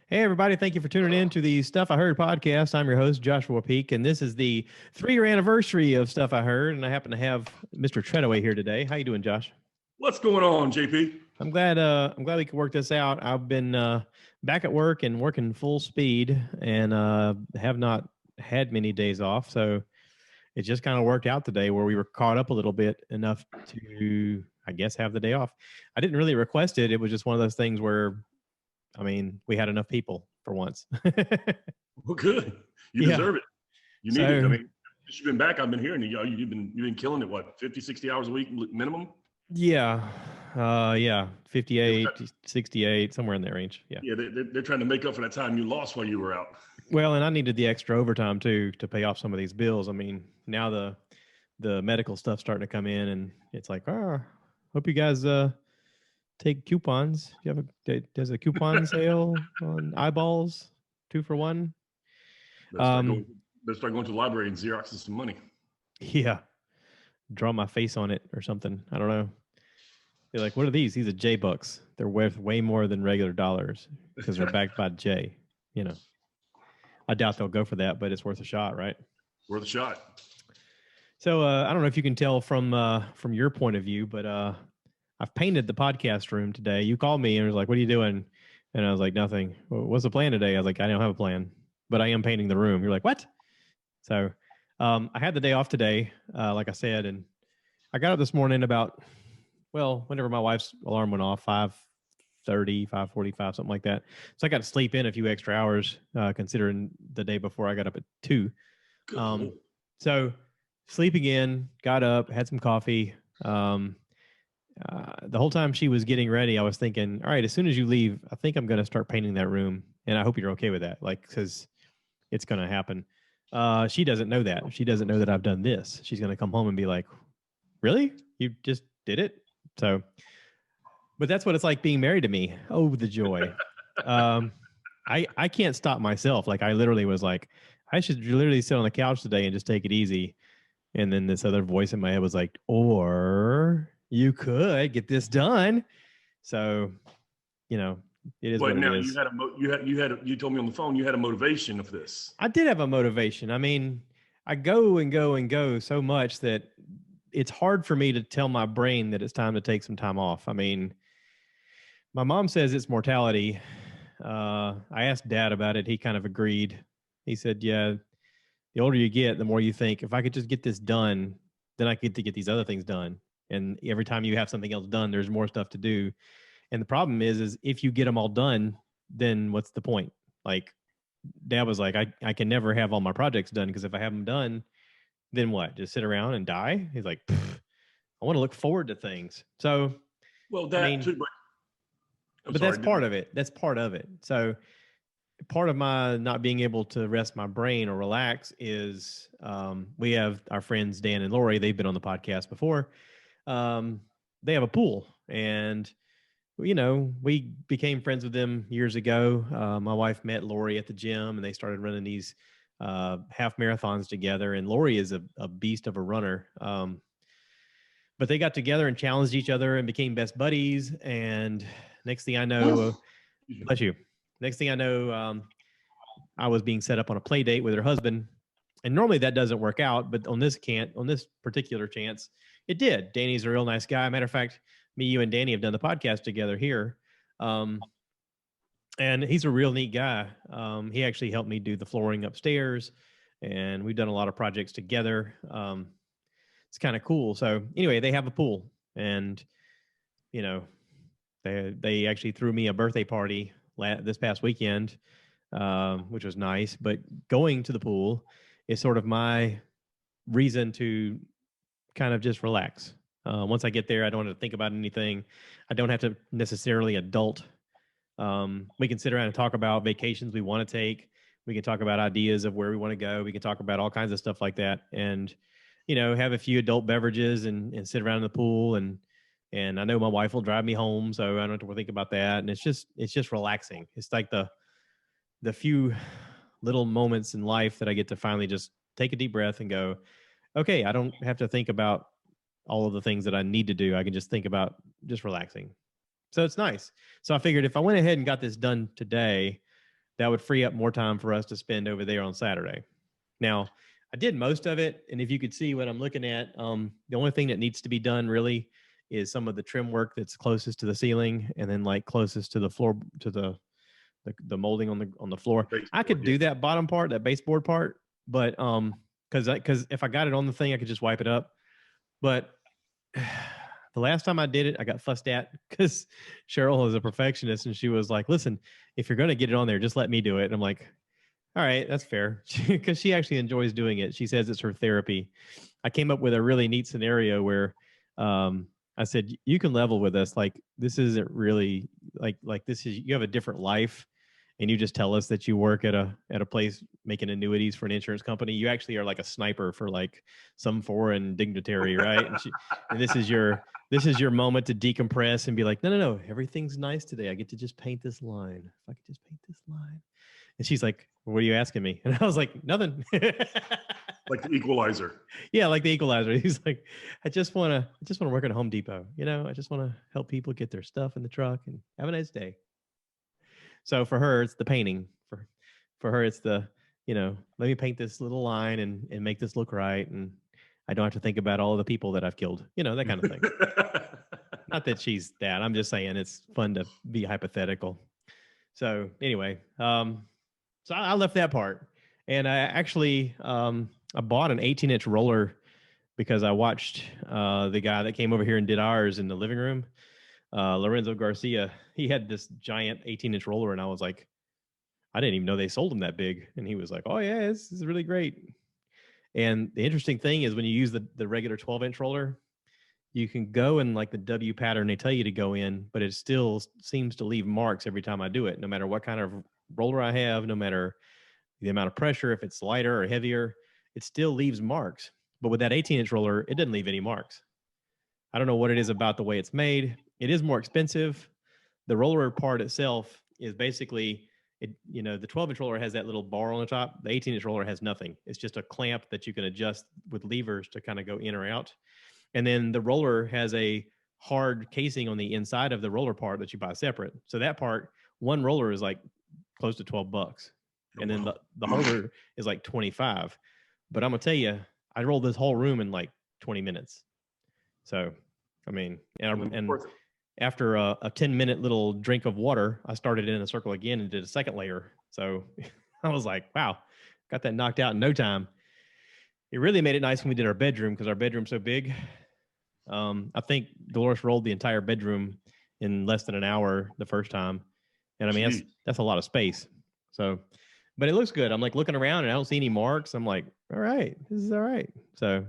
Hey, everybody. Thank you for tuning in to the Stuff I Heard podcast. I'm your host, Joshua Peak, and this is the 3-year anniversary of Stuff I Heard, and I happen to have Mr. Treadaway here today. How you doing, Josh? What's going on, JP? I'm glad we could work this out. I've been back at work and working full speed and have not had many days off, so it just kind of worked out today where we were caught up a little bit enough to, I guess, have the day off. I didn't really request it. It was just one of those things where we had enough people for once. Well, good. You deserve it. You need it. I mean, since you've been back, I've been hearing you've been killing it. What, 50, 60 hours a week minimum? Yeah. 58, 68, somewhere in that range. Yeah. Yeah, they're trying to make up for that time you lost while you were out. Well, and I needed the extra overtime too to pay off some of these bills. I mean, now the medical stuff's starting to come in, and it's like, hope you guys take coupons. There's a coupon sale on eyeballs, 2 for 1. Let's start going to the library and Xeroxing some money. Yeah, draw my face on it or something. I don't know. They're like, what are these? These are J bucks. They're worth way more than regular dollars because they're backed by J. You know, I doubt they'll go for that, but it's worth a shot, right? Worth a shot. So I don't know if you can tell from your point of view, but I've painted the podcast room today. You called me and was like, what are you doing? And I was like, nothing. Well, what's the plan today? I was like, I don't have a plan, but I am painting the room. You're like, what? So I had the day off today, like I said, and I got up this morning about, whenever my wife's alarm went off, 5:30, 5:45, something like that. So I got to sleep in a few extra hours, considering the day before I got up at 2. So sleeping in, got up, had some coffee. The whole time she was getting ready, I was thinking, all right, as soon as you leave, I think I'm going to start painting that room. And I hope you're okay with that, because it's going to happen. She doesn't know that. She doesn't know that I've done this. She's going to come home and be like, really? You just did it? So, but that's what it's like being married to me. Oh, the joy. I can't stop myself. Like, I literally was like, I should literally sit on the couch today and just take it easy. And then this other voice in my head was like, or you could get this done. So, it is what it is. You told me on the phone you had a motivation of this. I did have a motivation. I mean, I go and go and go so much that it's hard for me to tell my brain that it's time to take some time off. I mean, my mom says it's mortality. I asked Dad about it. He kind of agreed. He said, yeah, the older you get, the more you think, if I could just get this done, then I get to get these other things done. And every time you have something else done, there's more stuff to do. And the problem is if you get them all done, then what's the point? Like, Dad was like, I can never have all my projects done, because if I have them done, then what? Just sit around and die? He's like, I want to look forward to things. So, but that's part of it. That's part of it. So part of my not being able to rest my brain or relax is we have our friends, Dan and Lori. They've been on the podcast before. They have a pool, and we became friends with them years ago. My wife met Lori at the gym, and they started running these half marathons together. And Lori is a beast of a runner. But they got together and challenged each other and became best buddies. And next thing I know, bless you. Next thing I know, I was being set up on a play date with her husband. And normally that doesn't work out, but on this particular chance, it did. Danny's a real nice guy. Matter of fact, me, you, and Danny have done the podcast together here. And he's a real neat guy. He actually helped me do the flooring upstairs, and we've done a lot of projects together. It's kind of cool. So anyway, they have a pool, and they actually threw me a birthday party this past weekend, which was nice. But going to the pool is sort of my reason to kind of just relax. Once I get there, I don't have to think about anything. I don't have to necessarily adult. We can sit around and talk about vacations we want to take. We can talk about ideas of where we want to go. We can talk about all kinds of stuff like that, and have a few adult beverages and sit around in the pool. And I know my wife will drive me home, so I don't have to think about that. And it's just relaxing. It's like the few little moments in life that I get to finally just take a deep breath and go, okay, I don't have to think about all of the things that I need to do. I can just think about just relaxing. So it's nice. So I figured if I went ahead and got this done today, that would free up more time for us to spend over there on Saturday. Now, I did most of it, and if you could see what I'm looking at, the only thing that needs to be done really is some of the trim work that's closest to the ceiling, and then like closest to the floor, to the molding on the floor. I could do that bottom part, that baseboard part, but because if I got it on the thing, I could just wipe it up. But the last time I did it, I got fussed at because Cheryl is a perfectionist, and she was like, "Listen, if you're going to get it on there, just let me do it." And I'm like, "All right, that's fair," because she actually enjoys doing it. She says it's her therapy. I came up with a really neat scenario where I said, "You can level with us. Like this isn't really like this is you have a different life." And you just tell us that you work at a place making annuities for an insurance company. You actually are like a sniper for like some foreign dignitary, right? And this is your moment to decompress and be like, no, everything's nice today. I get to just paint this line. If I could just paint this line. And she's like, what are you asking me? And I was like, nothing. Like the equalizer. Yeah, like the equalizer. He's like, I just want to work at a Home Depot. I just want to help people get their stuff in the truck and have a nice day. So for her, it's the painting. For her, it's the, let me paint this little line and make this look right. And I don't have to think about all of the people that I've killed, that kind of thing. Not that she's that. I'm just saying it's fun to be hypothetical. So anyway, so I left that part. And I actually, I bought an 18-inch roller because I watched the guy that came over here and did ours in the living room. Lorenzo Garcia, he had this giant 18-inch roller, and I was like, I didn't even know they sold them that big. And he was like, oh yeah, this is really great. And the interesting thing is when you use the regular 12-inch roller, you can go in like the W pattern they tell you to go in, but it still seems to leave marks every time I do it, no matter what kind of roller I have, no matter the amount of pressure, if it's lighter or heavier, it still leaves marks. But with that 18-inch roller, it doesn't leave any marks. I don't know what it is about the way it's made. It is more expensive. The roller part itself is basically, the 12-inch roller has that little bar on the top. The 18-inch roller has nothing. It's just a clamp that you can adjust with levers to kind of go in or out. And then the roller has a hard casing on the inside of the roller part that you buy separate. So that part, one roller is like close to $12. And then the holder is like $25. But I'm going to tell you, I rolled this whole room in like 20 minutes. So, I mean, and after a 10-minute little drink of water, I started in a circle again and did a second layer. So I was like, wow, got that knocked out in no time. It really made it nice when we did our bedroom because our bedroom's so big. I think Dolores rolled the entire bedroom in less than an hour the first time. And I mean, that's a lot of space. So, but it looks good. I'm like looking around and I don't see any marks. I'm like, all right, this is all right. So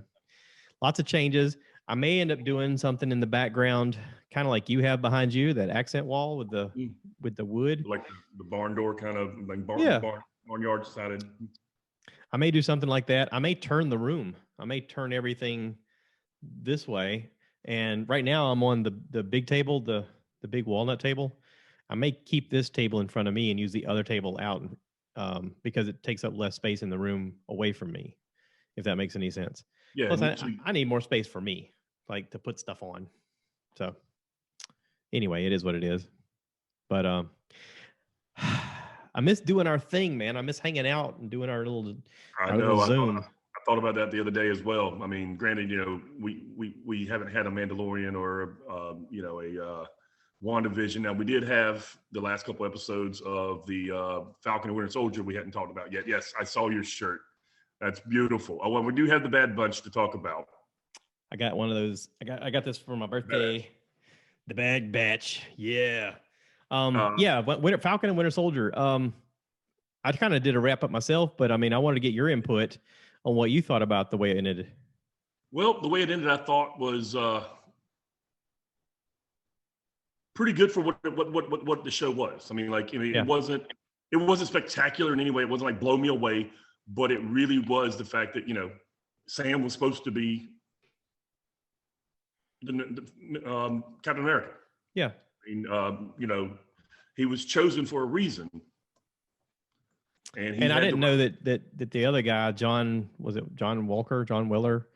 lots of changes. I may end up doing something in the background, kind of like you have behind you, that accent wall with the wood. Like the barn door kind of like barnyard sided. I may do something like that. I may turn the room. I may turn everything this way. And right now I'm on the big table, the big walnut table. I may keep this table in front of me and use the other table out because it takes up less space in the room away from me, if that makes any sense. Yeah. Plus, I need more space for me, like to put stuff on. So anyway, it is what it is. But I miss doing our thing, man. I miss hanging out and doing our little Zoom. I thought about that the other day as well. I mean, granted, we haven't had a Mandalorian or a WandaVision. Now we did have the last couple episodes of the Falcon and Winter Soldier we hadn't talked about yet. Yes, I saw your shirt. That's beautiful. Oh, well, we do have the Bad Bunch to talk about. I got one of those. I got this for my birthday. The Bad Batch. Yeah. Falcon and Winter Soldier. I kind of did a wrap up myself, but I mean, I wanted to get your input on what you thought about the way it ended. Well, the way it ended, I thought was pretty good for what the show was. I mean, it wasn't spectacular in any way. It wasn't like blow me away, but it really was the fact that Sam was supposed to be the Captain America. Yeah. I mean, he was chosen for a reason. And I didn't know that the other guy, John Weller,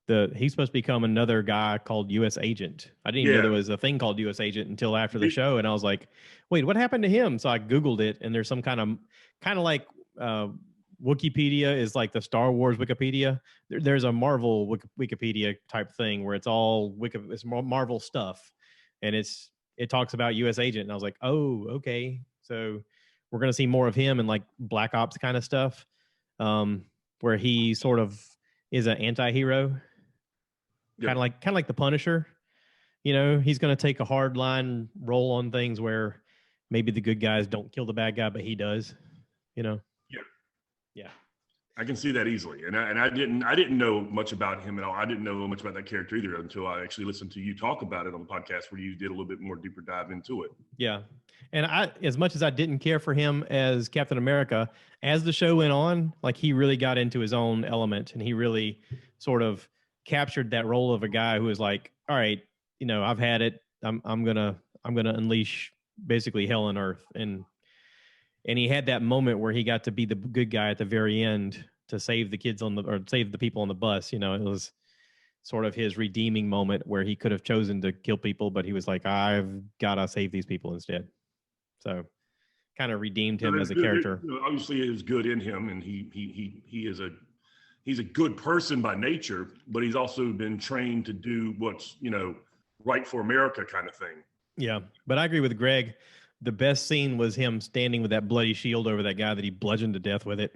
he's supposed to become another guy called U.S. Agent. I didn't even know Yeah. there was a thing called U.S. Agent until after the show, and I was like, wait, what happened to him? So I Googled it, and there's some kind of like Wikipedia is like the Star Wars Wikipedia. There's a Marvel Wikipedia type thing where it's all it's Marvel stuff, and it talks about U.S. Agent, and I was like, oh, okay, so we're gonna see more of him and like Black Ops kind of stuff, where he sort of is an anti-hero. Yep. Kind of like the Punisher. You know, he's going to take a hard line role on things where maybe the good guys don't kill the bad guy, but he does. You know. Yeah. Yeah. I can see that easily, and I didn't know much about him at all. I didn't know much about that character either until I actually listened to you talk about it on the podcast, where you did a little bit more deeper dive into it. Yeah, and as much as I didn't care for him as Captain America, as the show went on, like he really got into his own element, and he really sort of captured that role of a guy who was like, all right, you know, I've had it. I'm gonna unleash basically hell on earth, and he had that moment where he got to be the good guy at the very end to save the kids or save the people on the bus. You know, it was sort of his redeeming moment where he could have chosen to kill people, but he was like, I've got to save these people instead. So kind of redeemed him as a character. Obviously, it is good in him, and he's a good person by nature, but he's also been trained to do what's, right for America kind of thing. Yeah, but I agree with Greg. The best scene was him standing with that bloody shield over that guy that he bludgeoned to death with it.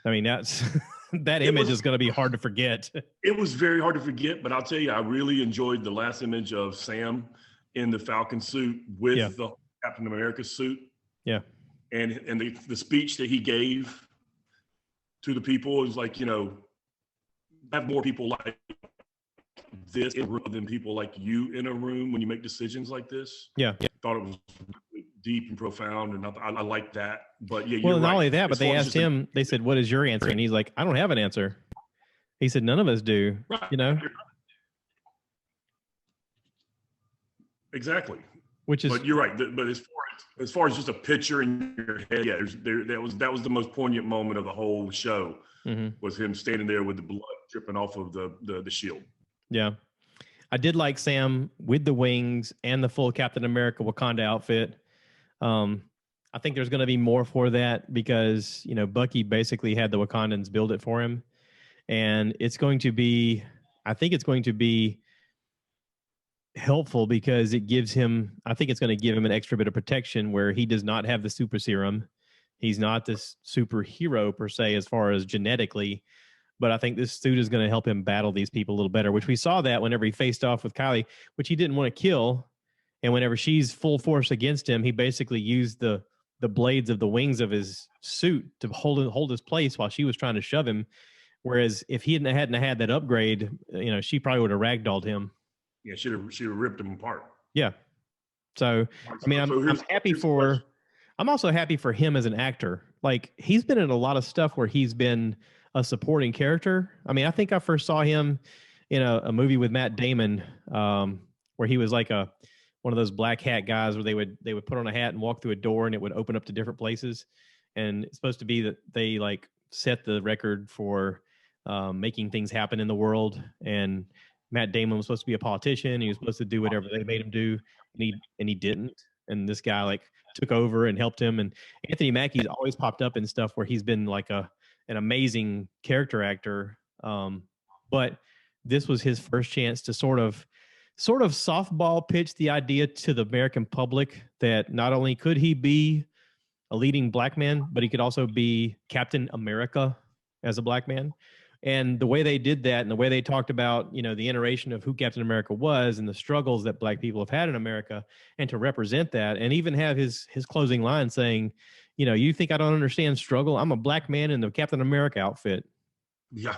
I mean, that's that image is going to be hard to forget. It was very hard to forget, but I'll tell you, I really enjoyed the last image of Sam in the Falcon suit with the Captain America suit. Yeah. And the speech that he gave to the people is like, have more people like this in a room than people like you in a room when you make decisions like this. Yeah. I thought it was deep and profound, and I like that. But yeah, well, not only that, but they asked him, they said, what is your answer? And he's like, I don't have an answer. He said, none of us do, Exactly. Which is, but you're right. But as far as just a picture in your head, that was the most poignant moment of the whole show. Was him standing there with the blood dripping off of the shield. Yeah. I did like Sam with the wings and the full Captain America Wakanda outfit. I think there's going to be more for that because, Bucky basically had the Wakandans build it for him. And I think it's going to be helpful because I think it's going to give him an extra bit of protection where he does not have the super serum. He's not this superhero per se, as far as genetically, but I think this suit is going to help him battle these people a little better, which we saw that whenever he faced off with Kylie, which he didn't want to kill. And whenever she's full force against him, he basically used the blades of the wings of his suit to hold his place while she was trying to shove him. Whereas if he hadn't had that upgrade, she probably would have ragdolled him. Yeah, she'd have ripped him apart. Yeah. So, I mean, I'm also happy for him as an actor. Like, he's been in a lot of stuff where he's been a supporting character. I mean, I think I first saw him in a movie with Matt Damon, where he was like one of those black hat guys where they would put on a hat and walk through a door and it would open up to different places. And it's supposed to be that they like set the record for making things happen in the world. And Matt Damon was supposed to be a politician. He was supposed to do whatever they made him do, and he didn't. And this guy like took over and helped him. And Anthony Mackie's always popped up in stuff where he's been like an amazing character actor. But this was his first chance to sort of softball pitch the idea to the American public that not only could he be a leading black man, but he could also be Captain America as a black man. And the way they did that and the way they talked about, the iteration of who Captain America was and the struggles that black people have had in America, and to represent that and even have his closing line saying, you think I don't understand struggle? I'm a black man in the Captain America outfit. Yeah.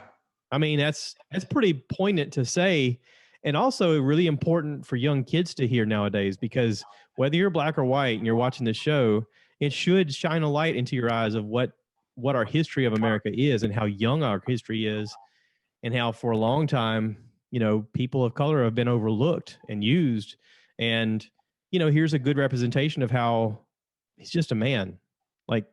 I mean, that's pretty poignant to say, and also really important for young kids to hear nowadays, because whether you're black or white and you're watching this show, it should shine a light into your eyes of what our history of America is and how young our history is, and how for a long time, people of color have been overlooked and used. And, here's a good representation of how he's just a man. Like,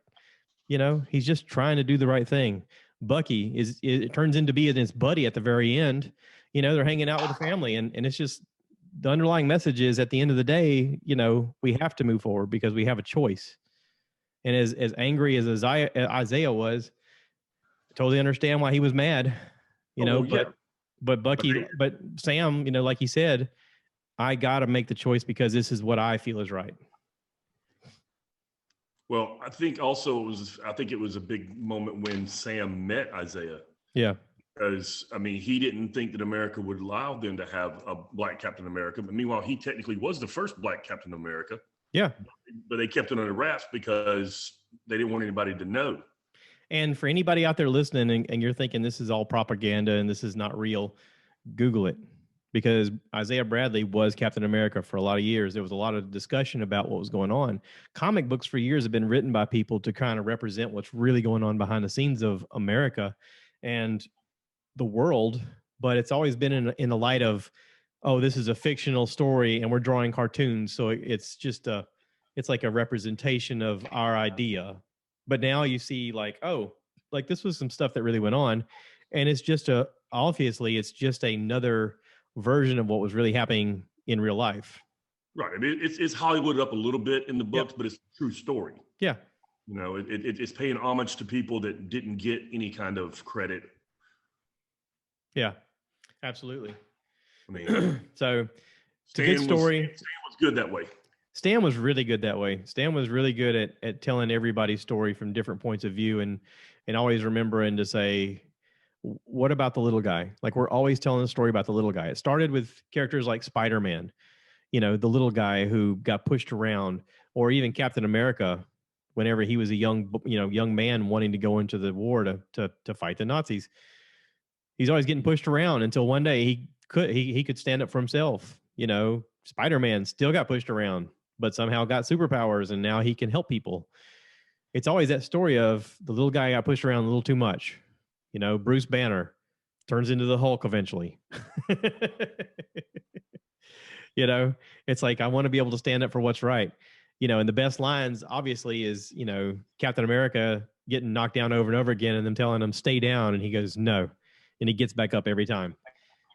he's just trying to do the right thing. Bucky it turns into being his buddy at the very end. You know, they're hanging out with the family, and it's just the underlying message is at the end of the day, you know, we have to move forward because we have a choice. And as angry as Isaiah was, I totally understand why he was mad, you know, but Bucky, but Sam, you know, like he said, I got to make the choice because this is what I feel is right. Well, I think also it was a big moment when Sam met Isaiah. Yeah. Because, I mean, he didn't think that America would allow them to have a black Captain America. But meanwhile, he technically was the first black Captain America. Yeah. But they kept it under wraps because they didn't want anybody to know. And for anybody out there listening and you're thinking this is all propaganda and this is not real, Google it. Because Isaiah Bradley was Captain America for a lot of years. There was a lot of discussion about what was going on. Comic books for years have been written by people to kind of represent what's really going on behind the scenes of America and the world. But it's always been in the light of, oh, this is a fictional story and we're drawing cartoons. So it's just it's like a representation of our idea. But now you see like, oh, like this was some stuff that really went on. And it's just obviously it's just another version of what was really happening in real life. Right. I mean, it's Hollywood up a little bit in the books, but it's a true story. Yeah. You know, it's paying homage to people that didn't get any kind of credit. Yeah, absolutely. I mean, so it's a good story. Stan was good that way. Stan was really good that way. Stan was really good at telling everybody's story from different points of view and always remembering to say, what about the little guy? Like we're always telling a story about the little guy. It started with characters like Spider-Man, you know, the little guy who got pushed around, or even Captain America, whenever he was a young man wanting to go into the war to fight the Nazis. He's always getting pushed around until one day he could stand up for himself. You know, Spider-Man still got pushed around, but somehow got superpowers and now he can help people. It's always that story of the little guy got pushed around a little too much. You know, Bruce Banner turns into the Hulk eventually. You know, it's like, I want to be able to stand up for what's right. You know, and the best lines obviously is, you know, Captain America getting knocked down over and over again and them telling him stay down. And he goes, no. And he gets back up every time.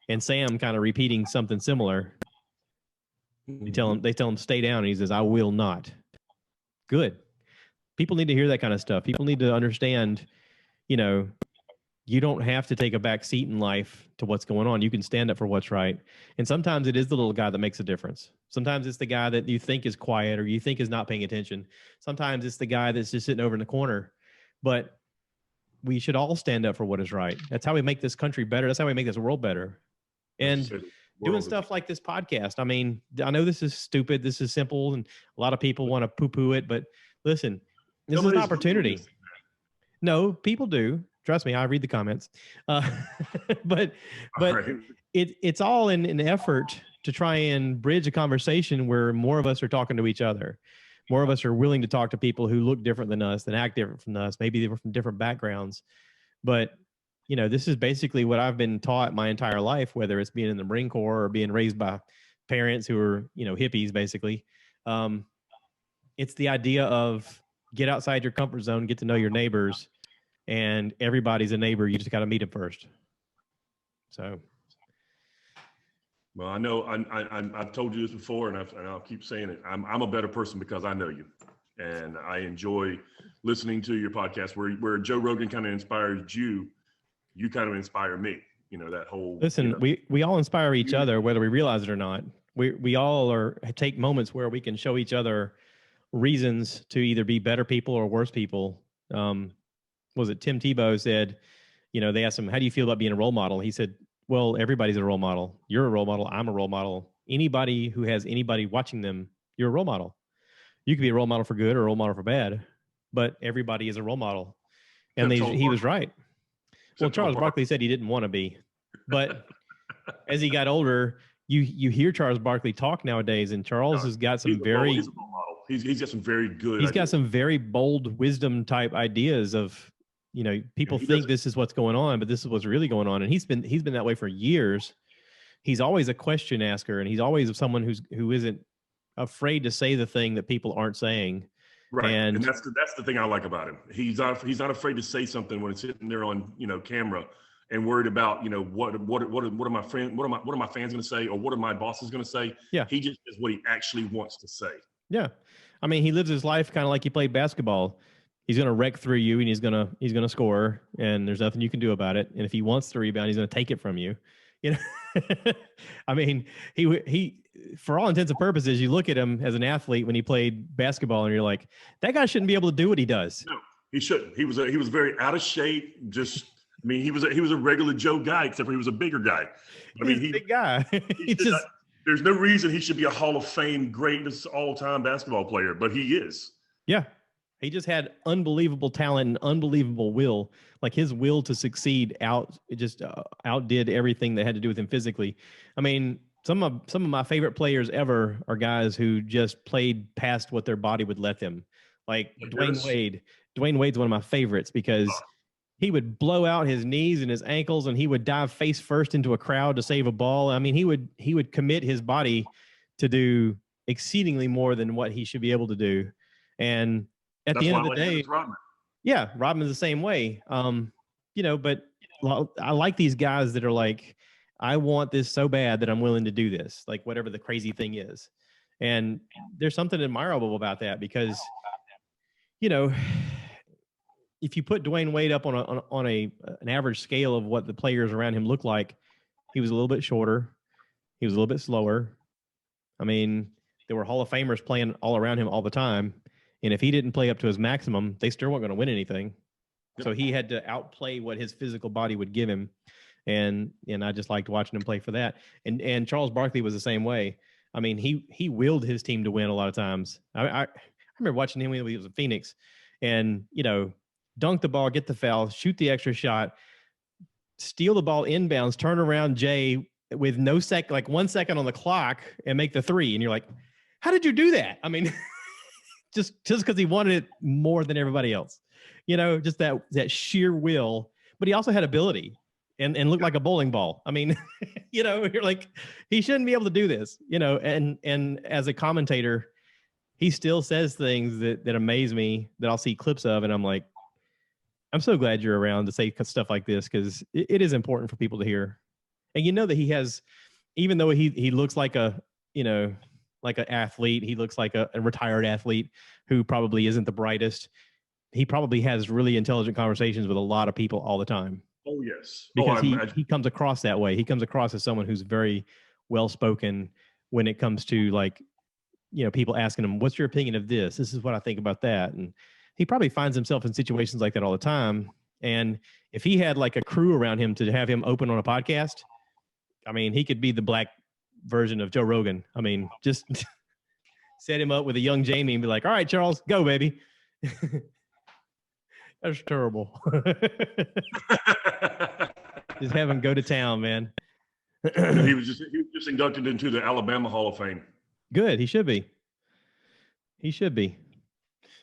And Sam kind of repeating something similar. They tell him stay down. And he says, I will not. Good. People need to hear that kind of stuff. People need to understand, you know, you don't have to take a back seat in life to what's going on. You can stand up for what's right. And sometimes it is the little guy that makes a difference. Sometimes it's the guy that you think is quiet or you think is not paying attention. Sometimes it's the guy that's just sitting over in the corner. But we should all stand up for what is right. That's how we make this country better. That's how we make this world better. And doing stuff like this podcast. I mean, I know this is stupid. This is simple. And a lot of people want to poo-poo it. But listen, this is an opportunity. No, people do. Trust me, I read the comments. But right. It's all in an effort to try and bridge a conversation where more of us are talking to each other. More of us are willing to talk to people who look different than us, that act different from us. Maybe they were from different backgrounds. But, you know, this is basically what I've been taught my entire life, whether it's being in the Marine Corps or being raised by parents who are, you know, hippies, basically. It's the idea of get outside your comfort zone, get to know your neighbors. And everybody's a neighbor. You just got to meet them first. So, well, I know I've told you this before, and I'll keep saying it. I'm a better person because I know you, and I enjoy listening to your podcast. Where Joe Rogan kind of inspires you, you kind of inspire me. You know, that whole. Listen, you know, we all inspire each other, whether we realize it or not. We all take moments where we can show each other reasons to either be better people or worse people. Was it Tim Tebow said, you know, they asked him, how do you feel about being a role model? He said, well, everybody's a role model. You're a role model. I'm a role model. Anybody who has anybody watching them, you're a role model. You could be a role model for good or a role model for bad, but everybody is a role model. And he was right. Well, Charles Barkley said he didn't want to be, but as he got older, you hear Charles Barkley talk nowadays, and Charles has got some very, he's a role model. He's got some very good. He's got some very bold wisdom type ideas of, you know, people think this is what's going on, but this is what's really going on. And he's been that way for years. He's always a question asker, and he's always someone who isn't afraid to say the thing that people aren't saying. Right, and And that's the thing I like about him. He's not afraid to say something when it's sitting there on camera, and worried about what are my friend what are my fans going to say, or what are my bosses going to say. yeah, He just says what he actually wants to say. yeah. I mean, he lives his life kind of like he played basketball. He's going to wreck through you, and he's gonna score, and there's nothing you can do about it. And if he wants the rebound, he's going to take it from you. You know, I mean, he for all intents and purposes, you look at him as an athlete when he played basketball, and you're like, that guy shouldn't be able to do what he does. No, he shouldn't. He was very out of shape. Just, I mean, he was a regular Joe guy, except for he was a bigger guy. I mean, He's a big guy. he should not, there's no reason he should be a Hall of Fame greatest all-time basketball player, but he is. Yeah. He just had unbelievable talent and unbelievable will. Like his will to succeed outdid everything that had to do with him physically. I mean, some of my favorite players ever are guys who just played past what their body would let them. Like Dwayne Wade. Dwayne Wade's one of my favorites because he would blow out his knees and his ankles, and he would dive face first into a crowd to save a ball. I mean, he would commit his body to do exceedingly more than what he should be able to do. And at the end of the day, yeah, Rodman's the same way. But I like these guys that are like, I want this so bad that I'm willing to do this, like whatever the crazy thing is. And there's something admirable about that because, if you put Dwayne Wade up on an average scale of what the players around him look like, he was a little bit shorter. He was a little bit slower. I mean, there were Hall of Famers playing all around him all the time. And if he didn't play up to his maximum, they still weren't going to win anything. So he had to outplay what his physical body would give him. And I just liked watching him play for that. And Charles Barkley was the same way. I mean, he willed his team to win a lot of times. I remember watching him when he was in Phoenix and, dunk the ball, get the foul, shoot the extra shot, steal the ball inbounds, turn around Jay with 1 second on the clock and make the three. And you're like, how did you do that? I mean, just because he wanted it more than everybody else, just that sheer will, but he also had ability and looked like a bowling ball. I mean, you're like, he shouldn't be able to do this, and as a commentator, he still says things that amaze me that I'll see clips of. And I'm like, I'm so glad you're around to say stuff like this because it is important for people to hear. And that he has, even though he looks like like an athlete, he looks like a retired athlete who probably isn't the brightest. He probably has really intelligent conversations with a lot of people all the time. Oh, yes. Because he comes across that way. He comes across as someone who's very well-spoken when it comes to people asking him, what's your opinion of this? This is what I think about that. And he probably finds himself in situations like that all the time. And if he had like a crew around him to have him open on a podcast, I mean, he could be the black version of Joe Rogan. I mean, just set him up with a young Jamie and be like, all right, Charles, go, baby. That's terrible. Just have him go to town, man. he was just inducted into the Alabama Hall of Fame. Good. He should be.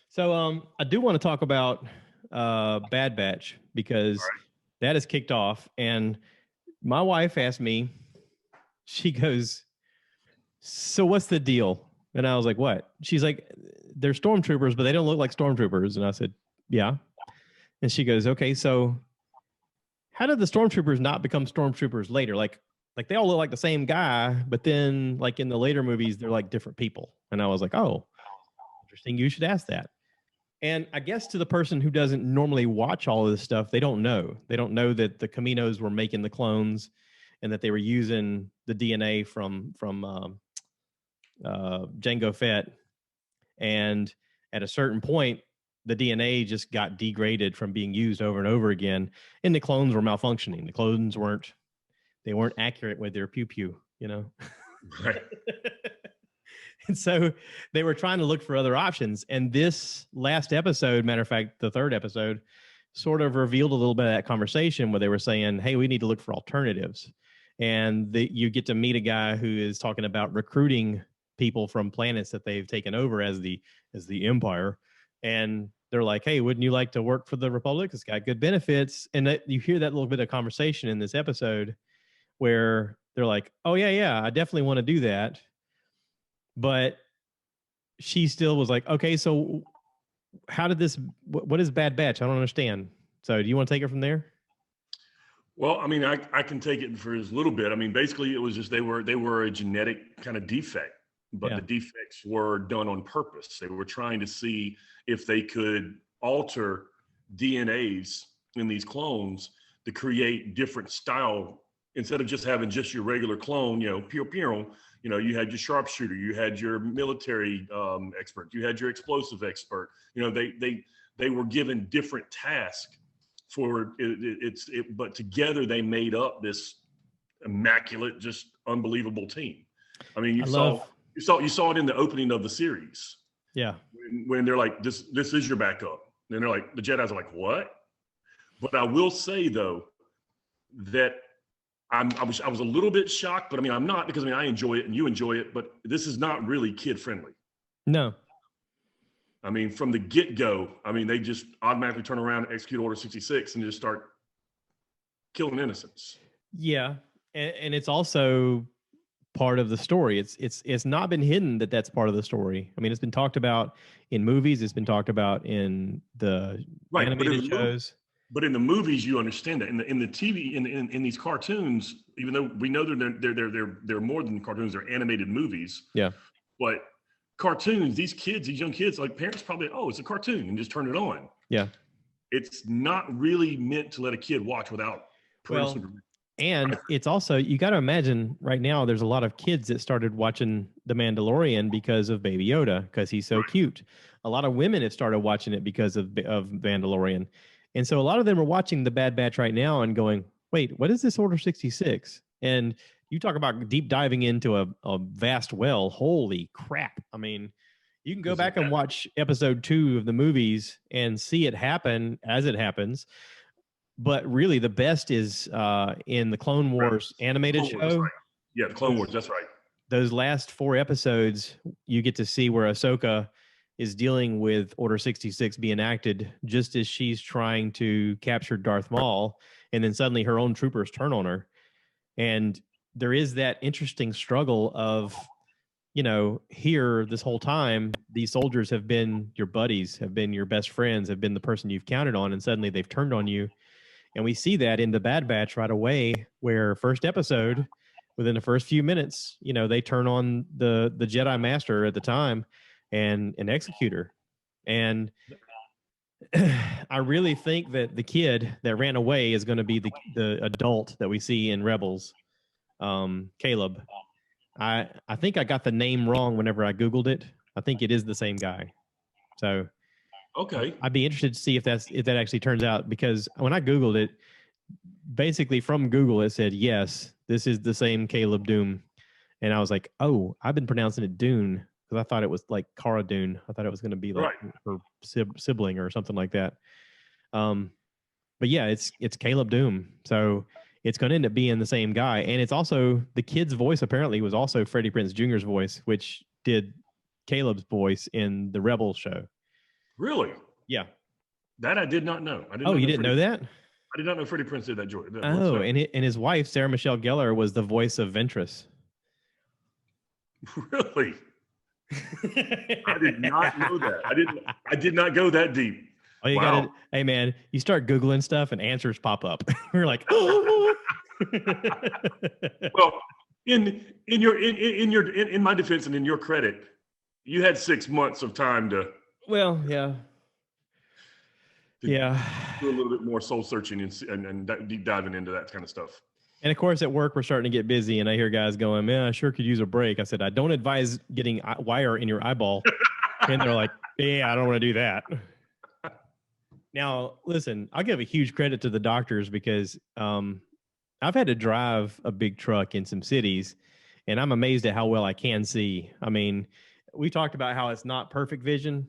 So I do want to talk about Bad Batch because that is kicked off. And my wife asked me, she goes, so what's the deal? And I was like, what? She's like, they're stormtroopers, but they don't look like stormtroopers. And I said, yeah. And she goes, okay, so how did the stormtroopers not become stormtroopers later? Like they all look like the same guy, but then like in the later movies, they're like different people. And I was like, oh, interesting. You should ask that. And I guess to the person who doesn't normally watch all of this stuff, they don't know. They don't know that the Caminos were making the clones and that they were using the DNA from Jango Fett. And at a certain point, the DNA just got degraded from being used over and over again, and the clones were malfunctioning. The clones weren't accurate with their pew, Right. And so they were trying to look for other options. And this last episode, matter of fact, the third episode, sort of revealed a little bit of that conversation where they were saying, hey, we need to look for alternatives. And you get to meet a guy who is talking about recruiting people from planets that they've taken over as the Empire. And they're like, hey, wouldn't you like to work for the Republic? It's got good benefits. And you hear that little bit of conversation in this episode where they're like, oh, yeah, I definitely want to do that. But she still was like, okay, so how did this? What is Bad Batch? I don't understand. So, do you want to take it from there? Well, I mean, I can take it for as little bit. I mean, basically, it was just they were a genetic kind of defect, but Yeah. the defects were done on purpose. They were trying to see if they could alter DNAs in these clones to create different style instead of just having just your regular clone. You had your sharpshooter, you had your military expert, you had your explosive expert. They were given different tasks for it, but together they made up this immaculate, just unbelievable team. I mean, you saw it in the opening of the series. Yeah. When they're like, this is your backup. And they're like, the Jedi's are like, what? But I will say though, that I was a little bit shocked, but I mean, I'm not, because I mean, I enjoy it and you enjoy it, but this is not really kid friendly. No. I mean, from the get-go, I mean, they just automatically turn around and execute Order 66 and just start killing innocents. Yeah, and it's also part of the story. It's not been hidden that that's part of the story. I mean, it's been talked about in movies. It's been talked about in the animated shows. But in the movies, you understand that. In the TV, in these cartoons, even though we know they're more than cartoons, they're animated movies. Yeah. But cartoons, these young kids, like parents probably, oh, it's a cartoon, and just turn it on. Yeah. It's not really meant to let a kid watch without. And it's also, you got to imagine right now, there's a lot of kids that started watching The Mandalorian because of Baby Yoda, because he's so cute. A lot of women have started watching it because of Mandalorian. And so a lot of them are watching The Bad Batch right now and going, wait, what is this Order 66? And you talk about deep diving into a vast well. Holy crap. I mean, you can go back and watch episode 2 of the movies and see it happen as it happens. But really, the best is in the Clone Wars animated show. Right. Yeah, the Clone Wars, that's right. Those last 4 episodes, you get to see where Ahsoka is dealing with Order 66 being acted just as she's trying to capture Darth Maul. And then suddenly her own troopers turn on her. And there is that interesting struggle of, here this whole time, these soldiers have been your buddies, have been your best friends, have been the person you've counted on. And suddenly they've turned on you. And we see that in the Bad Batch right away, where first episode, within the first few minutes, they turn on the Jedi Master at the time and execute her. And I really think that the kid that ran away is going to be the adult that we see in Rebels, Caleb. I think I got the name wrong whenever I Googled it. I think it is the same guy. So okay, I'd be interested to see if that actually turns out, because when I Googled it, basically from Google, it said, yes, this is the same Caleb Doom. And I was like, oh, I've been pronouncing it Dune, because I thought it was like Cara Dune. I thought it was going to be like her sibling or something like that. But yeah, it's Caleb Doom. So it's going to end up being the same guy. And it's also, the kid's voice apparently was also Freddie Prinze Jr.'s voice, which did Caleb's voice in the Rebels show. Really? Yeah. That I did not know. You didn't know that? I did not know Freddie Prinze did that. And his wife, Sarah Michelle Gellar, was the voice of Ventress. Really? I did not know that. I did not go that deep. Oh, you got it. Hey man, you start Googling stuff and answers pop up. We're like, oh. Well, in my defense and in your credit, you had 6 months of time to. Well, yeah. Yeah. Do a little bit more soul searching and deep diving into that kind of stuff. And of course, at work, we're starting to get busy, and I hear guys going, man, I sure could use a break. I said, I don't advise getting wire in your eyeball. And they're like, yeah, I don't want to do that. Now, listen, I'll give a huge credit to the doctors, because I've had to drive a big truck in some cities, and I'm amazed at how well I can see. I mean, we talked about how it's not perfect vision,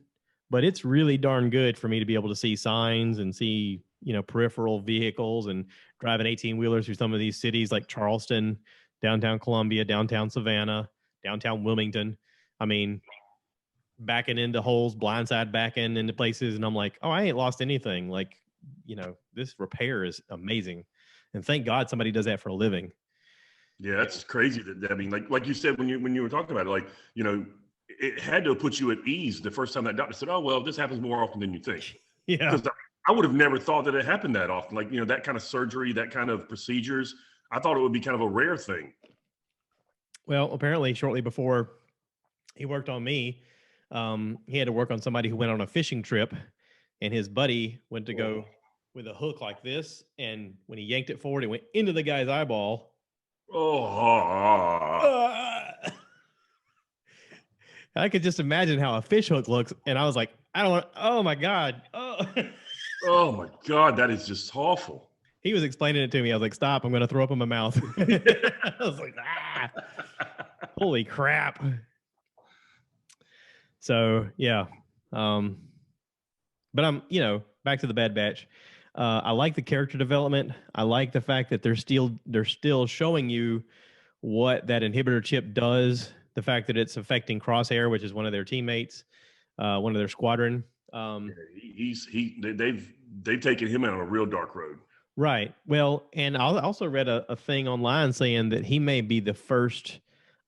but it's really darn good for me to be able to see signs and see, peripheral vehicles, and driving 18-wheelers through some of these cities like Charleston, downtown Columbia, downtown Savannah, downtown Wilmington. I mean, backing into holes, blindside backing into places. And I'm like, oh, I ain't lost anything. Like, this repair is amazing. And thank God somebody does that for a living. Yeah, that's crazy. I mean, like you said, when you were talking about it, like, it had to put you at ease the first time that doctor said, "Oh, well, this happens more often than you think." Yeah. Because I would have never thought that it happened that often. Like, that kind of surgery, that kind of procedures. I thought it would be kind of a rare thing. Well, apparently, shortly before he worked on me, he had to work on somebody who went on a fishing trip, and his buddy went to go with a hook like this, and when he yanked it forward, it went into the guy's eyeball. I could just imagine how a fish hook looks, and I was like, I don't want. Oh my god! Oh my god, that is just awful. He was explaining it to me. I was like, stop! I'm going to throw up in my mouth. I was like, holy crap! So yeah, but I'm back to the Bad Batch. I like the character development. I like the fact that they're still showing you what that inhibitor chip does. The fact that it's affecting Crosshair, which is one of their teammates, one of their squadron. They've taken him on a real dark road. Right. Well, and I also read a thing online saying that he may be the first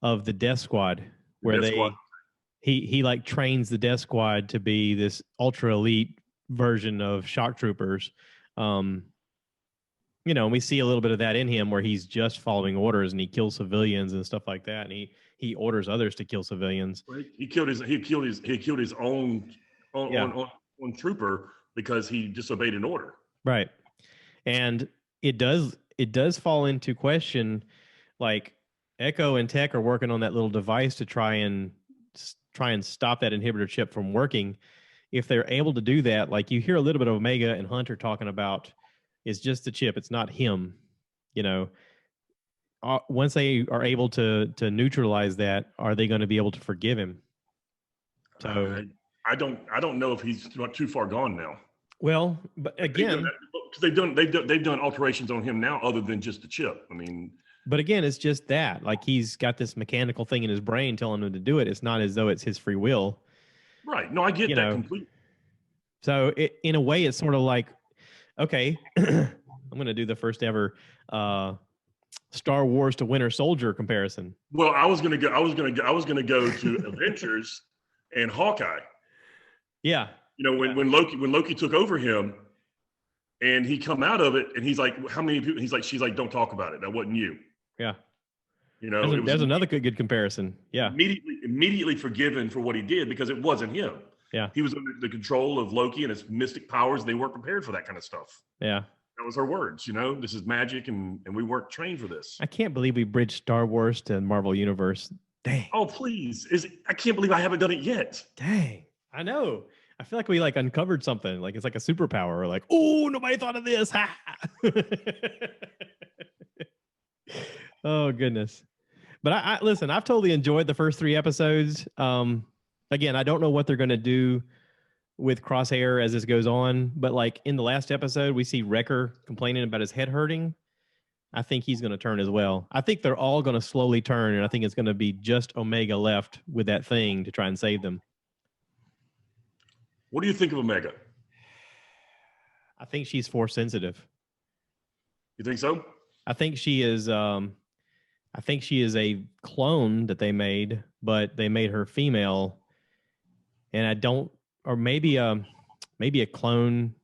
of the Death Squad, where he like trains the Death Squad to be this ultra elite version of shock troopers. We see a little bit of that in him where he's just following orders and he kills civilians and stuff like that. And he orders others to kill civilians. He killed his own trooper because he disobeyed an order. Right. And it does fall into question, like Echo and Tech are working on that little device to try and stop that inhibitor chip from working. If they're able to do that, like you hear a little bit of Omega and Hunter talking about, it's just the chip, it's not him. Once they are able to neutralize that, are they going to be able to forgive him? So I don't know if he's not too far gone now. Well, but again, they've done alterations on him now other than just the chip. I mean, but again, it's just that, like, he's got this mechanical thing in his brain telling him to do it. It's not as though it's his free will. Right. No, I get that completely. So in a way, it's sort of like, okay, I'm going to do the first ever Star Wars to Winter Soldier comparison. Well, I was going to go to Avengers and Hawkeye. Yeah. When Loki took over him and he come out of it and he's like, how many people? She's like, don't talk about it. That wasn't you. Yeah. There's another good comparison. Yeah. Immediately forgiven for what he did because it wasn't him. Yeah. He was under the control of Loki and his mystic powers. They weren't prepared for that kind of stuff. Yeah. That was her words, this is magic and we weren't trained for this. I can't believe we bridged Star Wars to Marvel Universe. Dang. Oh, please. I can't believe I haven't done it yet. Dang. I know. I feel like we uncovered something. Like it's like a superpower. Or like, oh, nobody thought of this. Ha! Oh, goodness. But I listen, I've totally enjoyed the first 3 episodes. Again, I don't know what they're going to do with Crosshair as this goes on, but like in the last episode, we see Wrecker complaining about his head hurting. I think he's going to turn as well. I think they're all going to slowly turn, and I think it's going to be just Omega left with that thing to try and save them. What do you think of Omega? I think she's force sensitive. You think so? I think she is. I think she is a clone that they made, but they made her female, and I don't. Or maybe a clone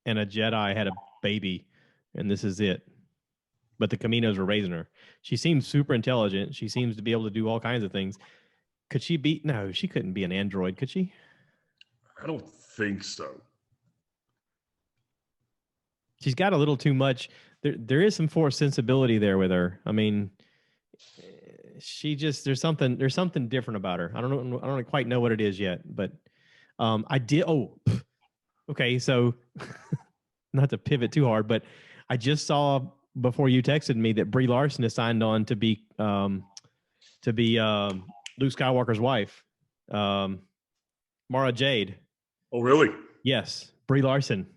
and a Jedi had a baby, and this is it. But the Caminos were raising her. She seems super intelligent. She seems to be able to do all kinds of things. Could she be? No, she couldn't be an android, could she? I don't think so. She's got a little too much. There is some force sensibility there with her. I mean, there's something different about her. I don't quite know what it is yet, but I did. Oh, okay. So not to pivot too hard, but I just saw before you texted me that Brie Larson is signed on to be Luke Skywalker's wife, Mara Jade. Oh, really? Yes, Brie Larson.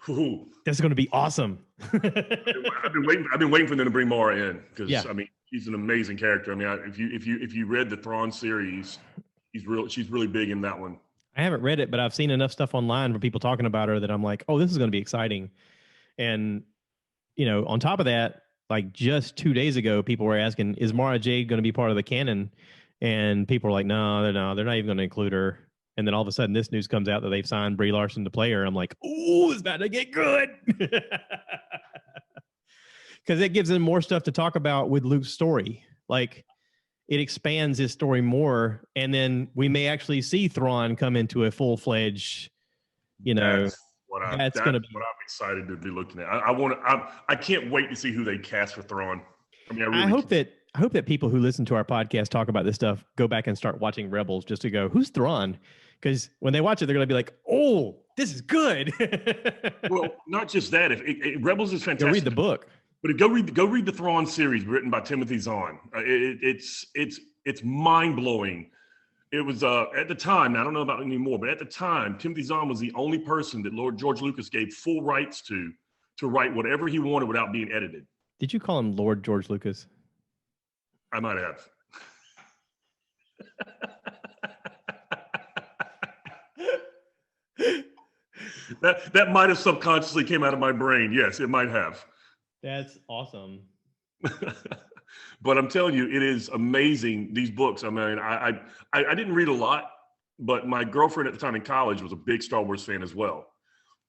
Ooh. That's going to be awesome. I've been waiting for them to bring Mara in because I mean she's an amazing character. I mean, if you read the Thrawn series, she's really big in that one. I haven't read it, but I've seen enough stuff online for people talking about her that I'm like, oh, this is going to be exciting. And on top of that, like just 2 days ago, people were asking, is Mara Jade going to be part of the canon? And people are like, no, they're not even going to include her. And then all of a sudden, this news comes out that they've signed Brie Larson to play her. I'm like, oh, it's about to get good. Because it gives them more stuff to talk about with Luke's story. Like, it expands his story more, and then we may actually see Thrawn come into a full-fledged, That's what I'm excited to be looking at. I can't wait to see who they cast for Thrawn. I mean, I hope that people who listen to our podcast talk about this stuff go back and start watching Rebels just to go, who's Thrawn? Because when they watch it, they're going to be like, oh, this is good. Well, not just that. If Rebels is fantastic. Go read the book. But go read the Thrawn series written by Timothy Zahn. It's mind blowing. It was at the time. I don't know about anymore, but at the time, Timothy Zahn was the only person that Lord George Lucas gave full rights to write whatever he wanted without being edited. Did you call him Lord George Lucas? I might have. that might have subconsciously came out of my brain. Yes, it might have. That's awesome. But I'm telling you, it is amazing, these books. I mean, I didn't read a lot, but my girlfriend at the time in college was a big Star Wars fan as well.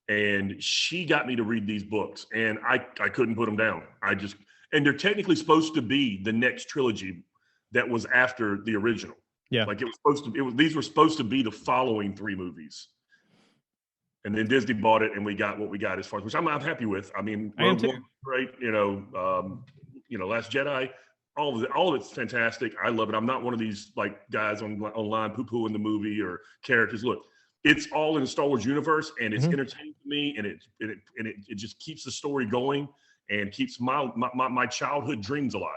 And she got me to read these books, and I couldn't put them down. And they're technically supposed to be the next trilogy that was after the original. Yeah. Like these were supposed to be the following 3 movies. And then Disney bought it, and we got what we got as far as, which I'm happy with. I mean, Rogue One, great, Last Jedi, all of it's fantastic. I love it. I'm not one of these like guys online poo-pooing the movie or characters. Look, it's all in the Star Wars universe, and it's entertaining to me, and it just keeps the story going and keeps my childhood dreams alive.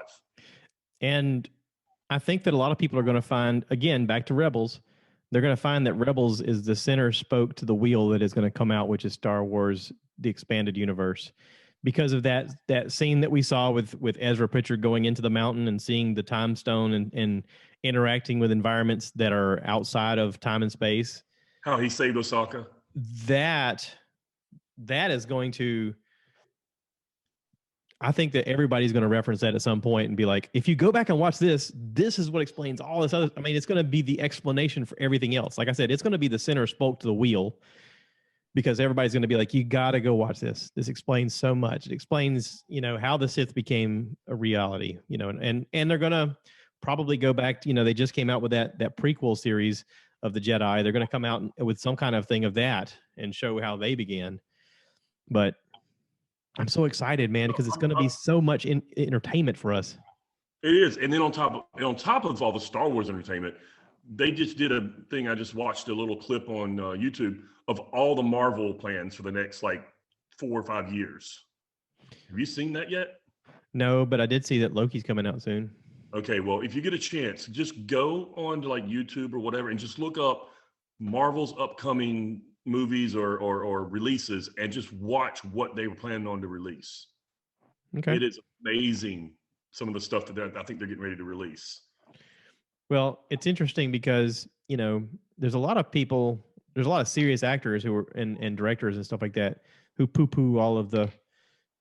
And I think that a lot of people are going to find, again, back to Rebels, they're going to find that Rebels is the center spoke to the wheel that is going to come out, which is Star Wars, the expanded universe. Because of that scene that we saw with Ezra Pritchard going into the mountain and seeing the time stone and interacting with environments that are outside of time and space. How he saved Osaka. That is going to, I think that everybody's going to reference that at some point and be like, if you go back and watch this is what explains all this other. I mean, it's going to be the explanation for everything else. Like I said, it's going to be the center spoke to the wheel, because everybody's going to be like, you got to go watch this. This explains so much. It explains, how the Sith became a reality, and they're going to probably go back to, they just came out with that prequel series of the Jedi. They're going to come out with some kind of thing of that and show how they began. But I'm so excited, man, because it's going to be so much entertainment for us. It is. And then on top of all the Star Wars entertainment, they just did a thing. I just watched a little clip on YouTube of all the Marvel plans for the next 4 or 5 years. Have you seen that yet? No, but I did see that Loki's coming out soon. Okay, well, if you get a chance, just go on to YouTube or whatever and just look up Marvel's upcoming movies or releases and just watch what they were planning on to release. Okay. It is amazing, some of the stuff that I think they're getting ready to release. Well, it's interesting because, there's a lot of serious actors who are and directors and stuff like that who poo-poo all of the,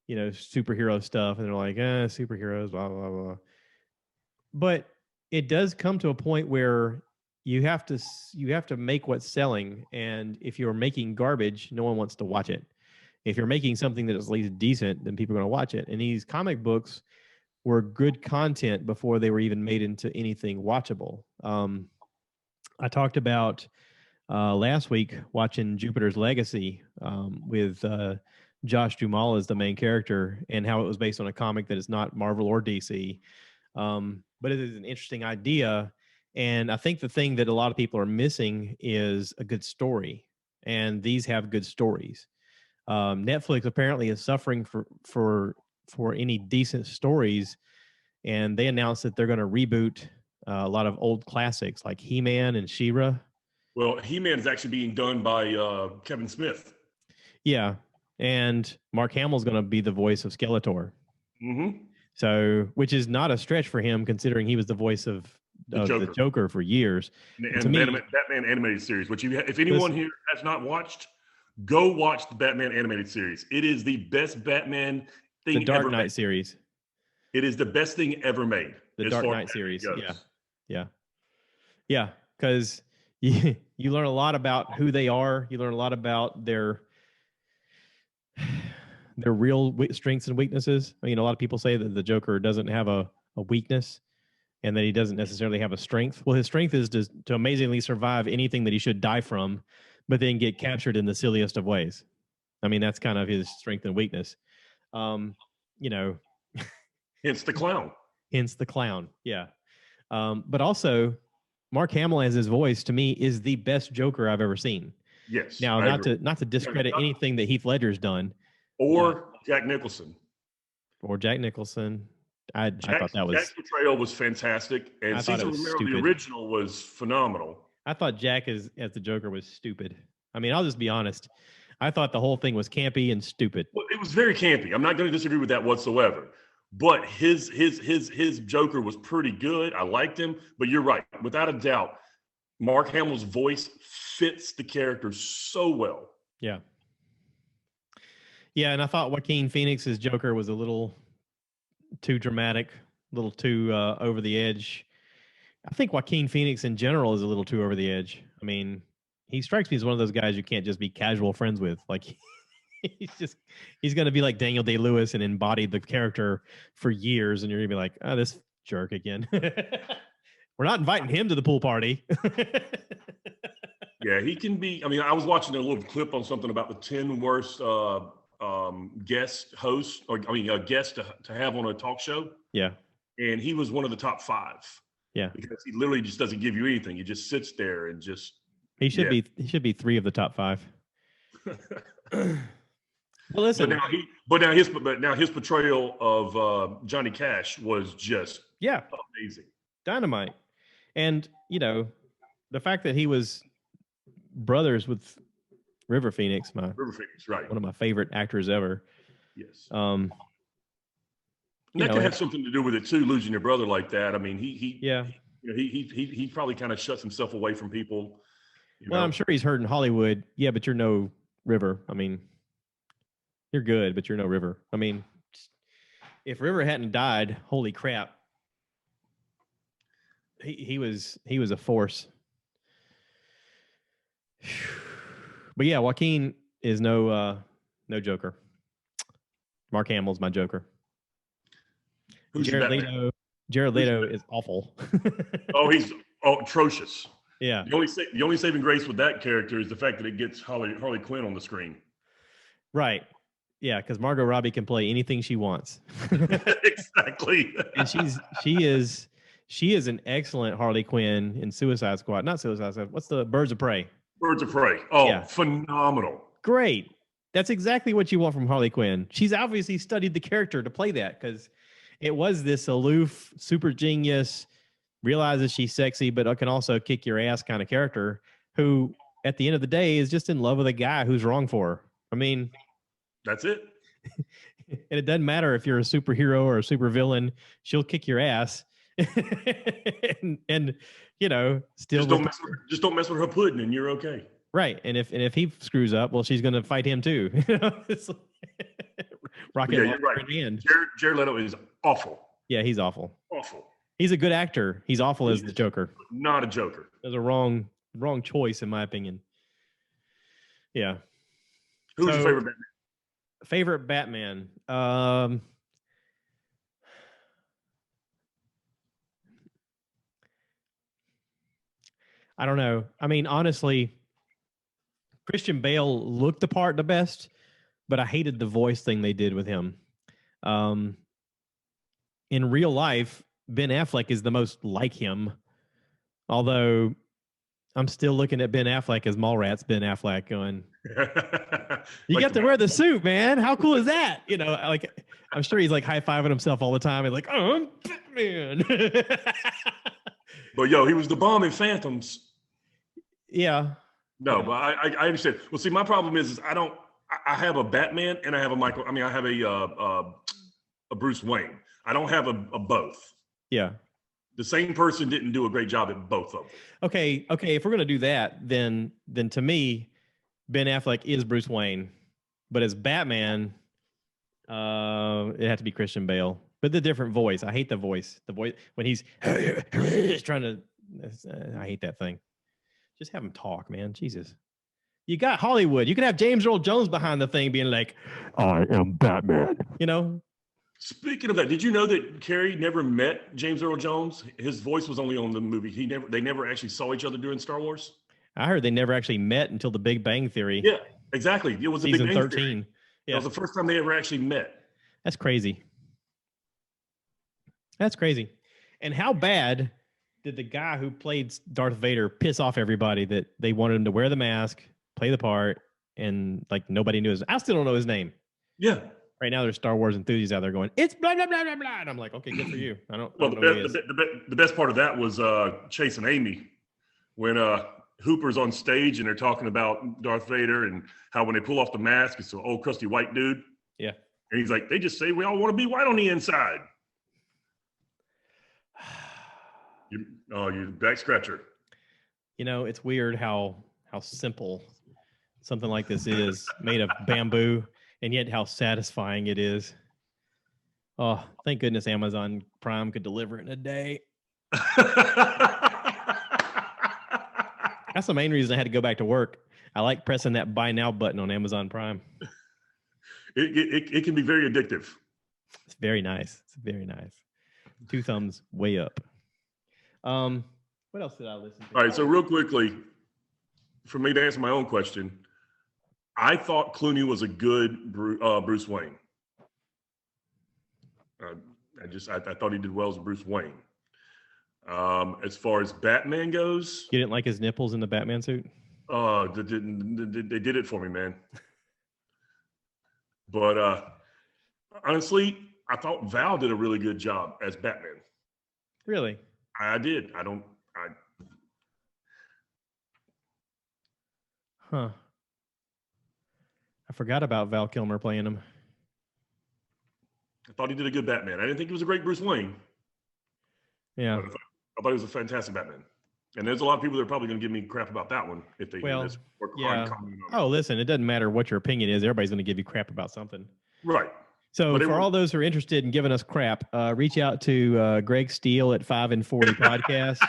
superhero stuff. And they're like, superheroes, blah, blah, blah. But it does come to a point where you have to make what's selling. And if you're making garbage, no one wants to watch it. If you're making something that is at least decent, then people are going to watch it. And these comic books were good content before they were even made into anything watchable. I talked about last week watching Jupiter's Legacy with Josh Duhamel as the main character, and how it was based on a comic that is not Marvel or DC. But it is an interesting idea. And I think the thing that a lot of people are missing is a good story. And these have good stories. Netflix apparently is suffering for any decent stories. And they announced that they're going to reboot a lot of old classics like He-Man and She-Ra. Well, He-Man is actually being done by Kevin Smith. Yeah. And Mark Hamill's going to be the voice of Skeletor. Mm-hmm. So, which is not a stretch for him, considering he was the voice of the Joker for years. And to me, Batman animated series, which if anyone here has not watched, go watch the Batman animated series. It is the best Batman thing. The Dark Knight series. It is the best thing ever made. The Dark Knight series. Yeah. Yeah, because you learn a lot about who they are. You learn a lot about their real strengths and weaknesses. I mean, a lot of people say that the Joker doesn't have a weakness and that he doesn't necessarily have a strength. Well, his strength is to amazingly survive anything that he should die from, but then get captured in the silliest of ways. I mean, that's kind of his strength and weakness. You know, Hence the clown. hence the clown. Yeah. But also, Mark Hamill as his voice to me is the best Joker I've ever seen. Yes. Now, I agree. not to discredit anything that Heath Ledger's done, Or Jack Nicholson. or Jack Nicholson. I thought that was Jack's portrayal was fantastic, and I thought it Cesar was Romero, stupid. the original, was phenomenal. I thought Jack as the Joker was stupid. I mean, I'll just be honest. I thought the whole thing was campy and stupid. Well, it was very campy. I'm not going to disagree with that whatsoever. But his Joker was pretty good. I liked him. But you're right, without a doubt, Mark Hamill's voice fits the character so well. Yeah. Yeah, and I thought Joaquin Phoenix's Joker was a little too dramatic, a little too over the edge. I think Joaquin Phoenix in general is a little too over the edge. I mean, he strikes me as one of those guys you can't just be casual friends with. Like he's going to be like Daniel Day-Lewis and embody the character for years, and you're going to be like, oh, this jerk again. We're not inviting him to the pool party. Yeah, he can be. I mean, I was watching a little clip on something about the 10 worst guest hosts, or guests to have on a talk show. Yeah. And he was one of the top 5. Yeah. Because he literally just doesn't give you anything. He just sits there and just. He should be 3 of the top 5. Well, listen. But now his portrayal of Johnny Cash was just amazing, dynamite, and the fact that he was brothers with River Phoenix, right, one of my favorite actors ever. Yes. And that could have something to do with it too. Losing your brother like that. I mean, he probably kind of shuts himself away from people. Well, I'm sure he's heard in Hollywood. Yeah, but you're no River. I mean, you're good, but you're no River. I mean, if River hadn't died, holy crap, he was a force. But yeah, Joaquin is no Joker. Mark Hamill's my Joker. Who's Jared Leto is awful. He's atrocious. Yeah. The only saving grace with that character is the fact that it gets Harley Quinn on the screen. Right. Yeah, because Margot Robbie can play anything she wants. Exactly. And she is an excellent Harley Quinn in Suicide Squad. Not Suicide Squad. What's the Birds of Prey? Birds of Prey. Oh, yeah. Phenomenal. Great. That's exactly what you want from Harley Quinn. She's obviously studied the character to play that, because it was this aloof, super genius, realizes she's sexy, but can also kick your ass kind of character who, at the end of the day, is just in love with a guy who's wrong for her. I mean, that's it. And it doesn't matter if you're a superhero or a supervillain, she'll kick your ass. and still just don't mess with her pudding and you're okay. Right. And if he screws up, well, she's going to fight him too. Rocket. Yeah, you're right. Jared Leto is awful. Yeah, he's awful. Awful. He's a good actor. He's awful as the Joker. Not a Joker. That's a wrong choice, in my opinion. Yeah. Who's your favorite Batman? Favorite Batman? I don't know. I mean, honestly, Christian Bale looked the part the best, but I hated the voice thing they did with him. In real life, Ben Affleck is the most like him, although I'm still looking at Ben Affleck as Mallrats Ben Affleck going, you like got to wear the suit, man. How cool is that? Like, I'm sure he's like high-fiving himself all the time. He's like, oh, I'm Batman. But he was the bomb in Phantoms. Yeah. No, but I understand. Well, see, my problem is I have a Batman and I have I have a Bruce Wayne. I don't have a both. Yeah. The same person didn't do a great job at both of them. Okay. If we're going to do that, then to me, Ben Affleck is Bruce Wayne, but as Batman, it had to be Christian Bale, but the different voice. I hate the voice. The voice when he's trying to I hate that thing. Just have them talk, man. Jesus. You got Hollywood. You can have James Earl Jones behind the thing being like, I am Batman. You know? Speaking of that, did you know that Carrie never met James Earl Jones? His voice was only on the movie. They never actually saw each other during Star Wars. I heard they never actually met until The Big Bang Theory. Yeah, exactly. It was the Big Bang 13. Theory. Yeah. That was the first time they ever actually met. That's crazy. That's crazy. And how bad did the guy who played Darth Vader piss off everybody that they wanted him to wear the mask, play the part, and like nobody knew his. I still don't know his name. Yeah. Right now, there's Star Wars enthusiasts out there going, "It's blah blah blah blah blah," and I'm like, "Okay, good for you." I don't know who he is. The best part of that was Chase and Amy when Hooper's on stage and they're talking about Darth Vader and how when they pull off the mask, it's an old crusty white dude. Yeah. And he's like, they just say we all want to be white on the inside. You back scratcher. You know, it's weird how simple something like this is, made of bamboo, and yet how satisfying it is. Oh, thank goodness Amazon Prime could deliver it in a day. That's the main reason I had to go back to work. I like pressing that buy now button on Amazon Prime. It can be very addictive. It's very nice. It's very nice. 2 thumbs way up. What else did I listen to? All right, so real quickly, for me to answer my own question, I thought Clooney was a good Bruce Wayne. I thought he did well as Bruce Wayne. As far as Batman goes, you didn't like his nipples in the Batman suit? They did it for me, man. But honestly, I thought Val did a really good job as Batman. Really? I did. Huh. I forgot about Val Kilmer playing him. I thought he did a good Batman. I didn't think he was a great Bruce Wayne. Yeah. I thought he was a fantastic Batman. And there's a lot of people that are probably going to give me crap about that one if they hear this. Yeah. Oh, listen, it doesn't matter what your opinion is. Everybody's going to give you crap about something. Right. So for all those who are interested in giving us crap, reach out to Greg Steele at 5 and 40 Podcast.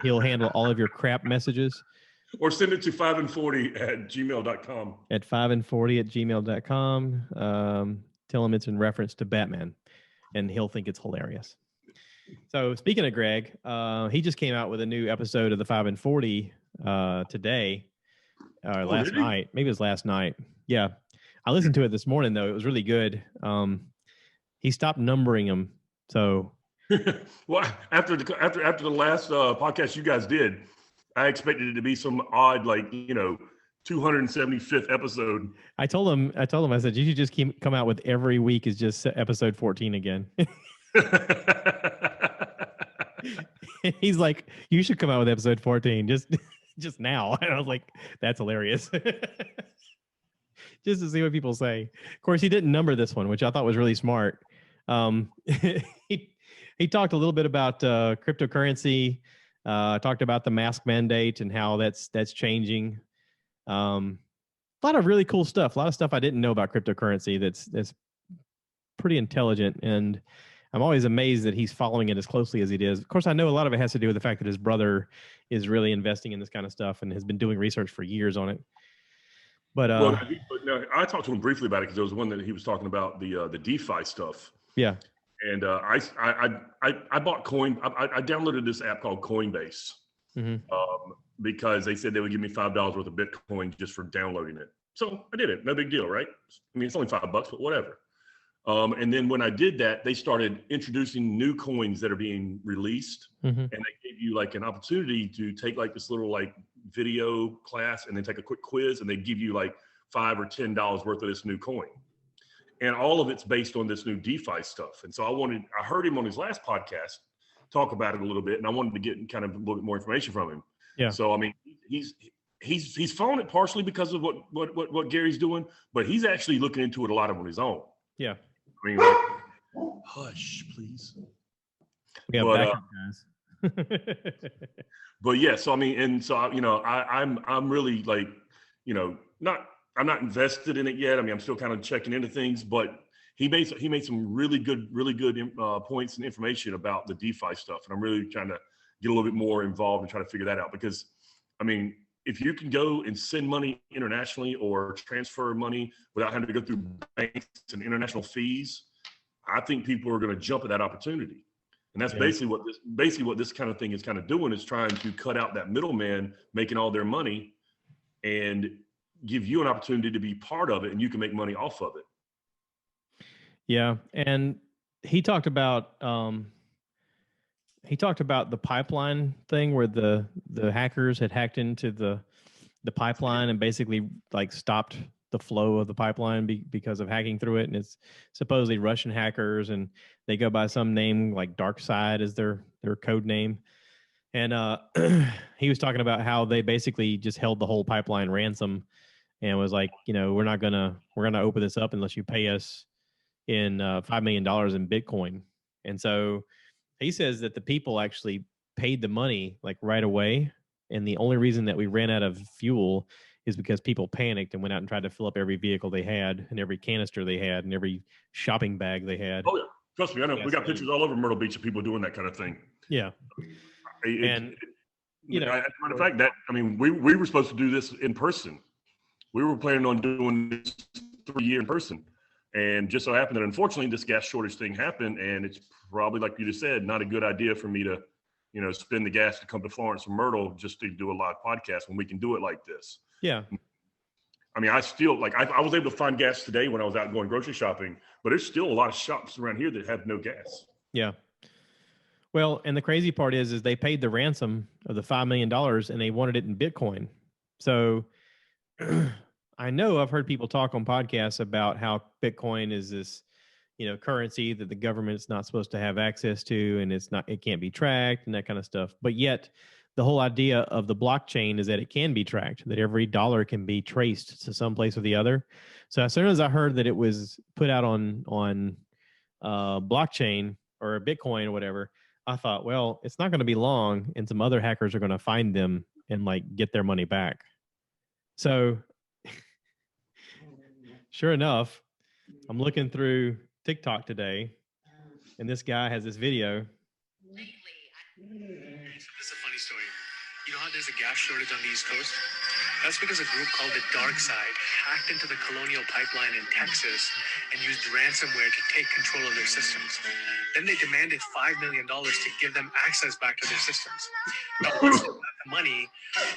He'll handle all of your crap messages. Or send it to 5and40@gmail.com. At 5and40@gmail.com. Tell him it's in reference to Batman, and he'll think it's hilarious. So speaking of Greg, he just came out with a new episode of the 5 and 40 today, last night. Maybe it was last night. Yeah. I listened to it this morning, though. It was really good. He stopped numbering them. So, well, after the last podcast you guys did, I expected it to be some odd, 275th episode. I told him, I said, you should just come out with every week is just episode 14 again. He's like, you should come out with episode 14 just now. And I was like, that's hilarious. Just to see what people say. Of course, he didn't number this one, which I thought was really smart. He talked a little bit about cryptocurrency, talked about the mask mandate and how that's changing. A lot of really cool stuff. A lot of stuff I didn't know about cryptocurrency that's pretty intelligent. And I'm always amazed that he's following it as closely as he is. Of course, I know a lot of it has to do with the fact that his brother is really investing in this kind of stuff and has been doing research for years on it. But no, I talked to him briefly about it because there was one that he was talking about the DeFi stuff. Yeah. And I bought coin. I downloaded this app called Coinbase because they said they would give me $5 worth of Bitcoin just for downloading it. So I did it. No big deal, right? I mean, it's only $5, but whatever. And then when I did that, they started introducing new coins that are being released, and they gave you like an opportunity to take like this little like video class and then take a quick quiz, and they give you like $5 or $10 worth of this new coin. And all of it's based on this new DeFi stuff. And so I heard him on his last podcast talk about it a little bit, and I wanted to get kind of a little bit more information from him. Yeah. So, I mean, he's following it partially because of what Gary's doing, but he's actually looking into it a lot on his own. Yeah. I mean, like, hush, please. We got backup, guys. But yeah, so I mean, and so I'm really like, I'm not invested in it yet. I mean, I'm still kind of checking into things, but he made some really good points and information about the DeFi stuff, and I'm really trying to get a little bit more involved and try to figure that out. Because, I mean, if you can go and send money internationally or transfer money without having to go through banks and international fees, I think people are going to jump at that opportunity. And that's basically what this kind of thing is kind of doing, is trying to cut out that middleman making all their money and give you an opportunity to be part of it, and you can make money off of it. Yeah. And he talked about the pipeline thing where the hackers had hacked into the pipeline and basically like stopped the flow of the pipeline because of hacking through it. And it's supposedly Russian hackers, and they go by some name like Dark Side is their code name. And he was talking about how they basically just held the whole pipeline ransom and was like, we're gonna open this up unless you pay us in $5 million in Bitcoin. And so he says that the people actually paid the money like right away. And the only reason that we ran out of fuel is because people panicked and went out and tried to fill up every vehicle they had and every canister they had and every shopping bag they had. Oh, yeah. Trust me, I know. We got pictures all over Myrtle Beach of people doing that kind of thing. Yeah. As a matter of fact, we were supposed to do this in person. We were planning on doing this 3 years in person. And just so happened that unfortunately this gas shortage thing happened, and it's probably, like you just said, not a good idea for me to, spend the gas to come to Florence from Myrtle just to do a live podcast when we can do it like this. Yeah. I mean, I still I was able to find gas today when I was out going grocery shopping, but there's still a lot of shops around here that have no gas. Yeah. Well, and the crazy part is they paid the ransom of the $5 million and they wanted it in Bitcoin. So I know I've heard people talk on podcasts about how Bitcoin is this, currency that the government's not supposed to have access to, and it can't be tracked and that kind of stuff. But yet the whole idea of the blockchain is that it can be tracked, that every dollar can be traced to some place or the other. So as soon as I heard that it was put out on blockchain or Bitcoin or whatever, I thought, well, it's not going to be long and some other hackers are going to find them and like get their money back. So sure enough, I'm looking through TikTok today, and this guy has this video. This is a funny story. You know how there's a gas shortage on the East Coast? That's because a group called the Dark Side hacked into the Colonial Pipeline in Texas and used ransomware to take control of their systems. Then they demanded $5 million to give them access back to their systems. Now, once they got the money,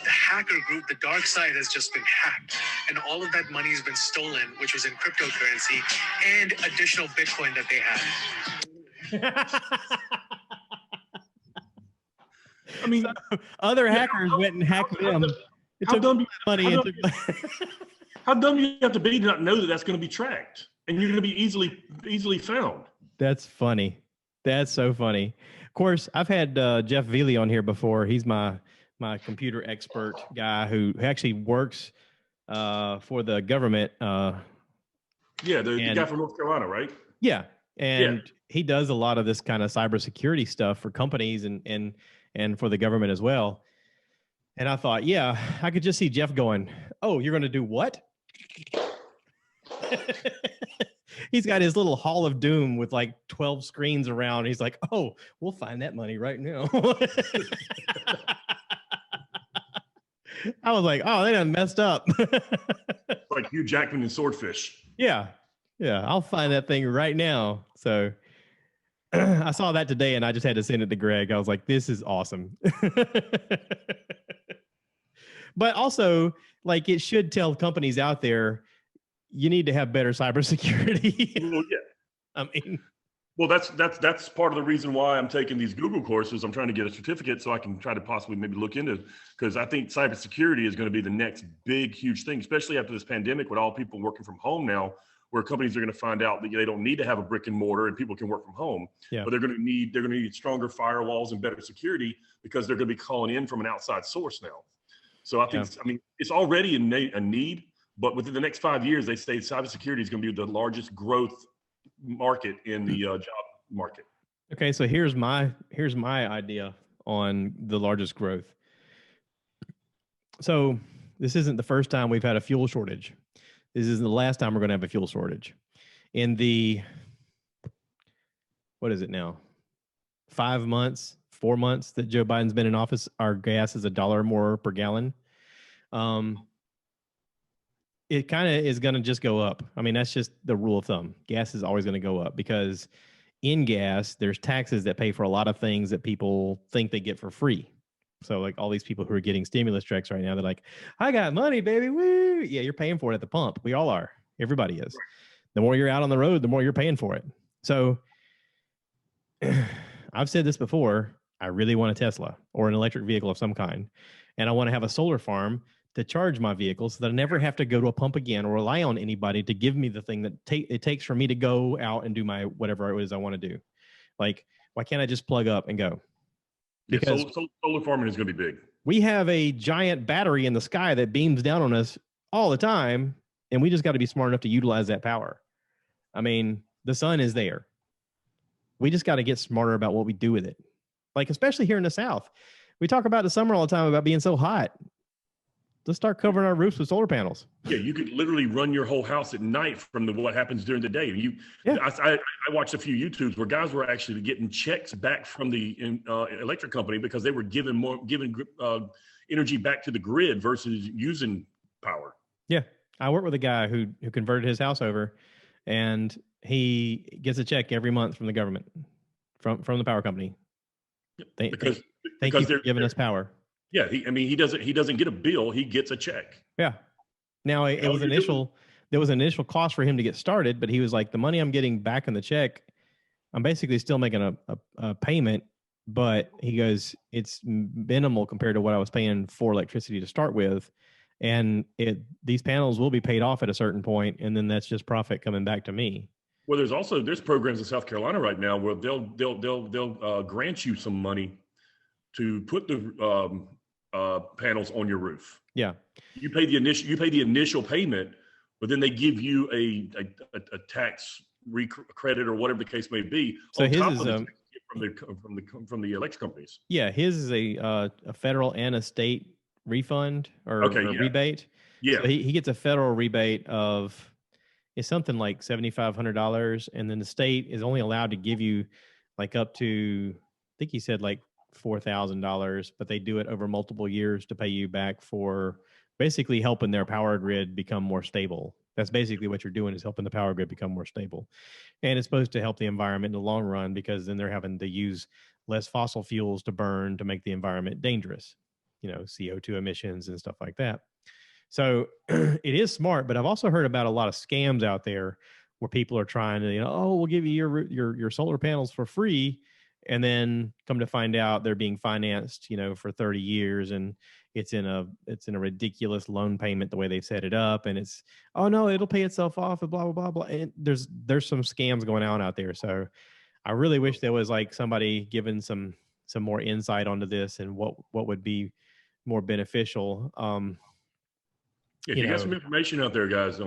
the hacker group, the Dark Side, has just been hacked. And all of that money has been stolen, which was in cryptocurrency and additional Bitcoin that they had. I mean, so other hackers went and hacked them. How dumb you have to be to not know that that's going to be tracked and you're going to be easily found? That's funny. That's so funny. Of course, I've had Jeff Veely on here before. He's my computer expert guy who actually works for the government. The guy from North Carolina, right? Yeah, and he does a lot of this kind of cybersecurity stuff for companies and for the government as well. And I thought, I could just see Jeff going, "Oh, you're going to do what?" He's got his little Hall of Doom with like 12 screens around. He's like, "Oh, we'll find that money right now." I was like, "Oh, they done messed up." Like Hugh Jackman and Swordfish. Yeah, I'll find that thing right now. So I saw that today, and I just had to send it to Greg. I was like, "This is awesome." But also, like, it should tell companies out there, you need to have better cybersecurity. Well, yeah. I mean, well, that's part of the reason why I'm taking these Google courses. I'm trying to get a certificate so I can try to possibly maybe look into, because I think cybersecurity is going to be the next big, huge thing, especially after this pandemic with all people working from home now, where companies are going to find out that they don't need to have a brick and mortar and people can work from home. Yeah. But they're going to need stronger firewalls and better security because they're going to be calling in from an outside source now. So I think, it's already a need, but within the next 5 years, they say cybersecurity is going to be the largest growth market in the job market. Okay, so here's my idea on the largest growth. So this isn't the first time we've had a fuel shortage. This isn't the last time we're going to have a fuel shortage. In the, what is it now? 5 months, 4 months that Joe Biden's been in office, our gas is $1 more per gallon. It kind of is going to just go up. I mean, that's just the rule of thumb. Gas is always going to go up because in gas, there's taxes that pay for a lot of things that people think they get for free. So like all these people who are getting stimulus checks right now, they're like, I got money, baby. Woo. Yeah, you're paying for it at the pump. We all are. Everybody is. The more you're out on the road, the more you're paying for it. So I've said this before. I really want a Tesla or an electric vehicle of some kind. And I want to have a solar farm to charge my vehicle so that I never have to go to a pump again or rely on anybody to give me the thing that it takes for me to go out and do my whatever it is I want to do. Like, why can't I just plug up and go? Because solar farming is going to be big. We have a giant battery in the sky that beams down on us all the time, and we just got to be smart enough to utilize that power. I mean, the sun is there. We just got to get smarter about what we do with it. Like, especially here in the South. We talk about the summer all the time about being so hot. Let's start covering our roofs with solar panels. Yeah, you could literally run your whole house at night from what happens during the day. I watched a few YouTubes where guys were actually getting checks back from the electric company because they were giving energy back to the grid versus using power. Yeah, I work with a guy who converted his house over, and he gets a check every month from the government, from the power company. Thank you for giving us power. Yeah, he doesn't get a bill; he gets a check. Yeah. Now there was an initial cost for him to get started, but he was like, the money I'm getting back in the check, I'm basically still making a payment, but he goes, it's minimal compared to what I was paying for electricity to start with, and these panels will be paid off at a certain point, and then that's just profit coming back to me. Well, there's programs in South Carolina right now where they'll grant you some money to put the panels on your roof. Yeah, you pay the initial payment, but then they give you a tax credit or whatever the case may be. So his is from the electric companies. Yeah, his is a federal and a state refund or rebate. Yeah, so he gets a federal rebate of it's something like $7,500, and then the state is only allowed to give you like up to, I think he said like $4,000, but they do it over multiple years to pay you back for basically helping their power grid become more stable. That's basically what you're doing, is helping the power grid become more stable. And it's supposed to help the environment in the long run, because then they're having to use less fossil fuels to burn to make the environment dangerous, CO2 emissions and stuff like that. So it is smart, but I've also heard about a lot of scams out there where people are trying to, we'll give you your solar panels for free. And then come to find out they're being financed, for 30 years, and it's in a ridiculous loan payment the way they've set it up, and it's, oh no, it'll pay itself off, and blah blah blah blah. And there's some scams going on out there. So I really wish there was like somebody giving some more insight onto this and what would be more beneficial. If you got some information out there, guys,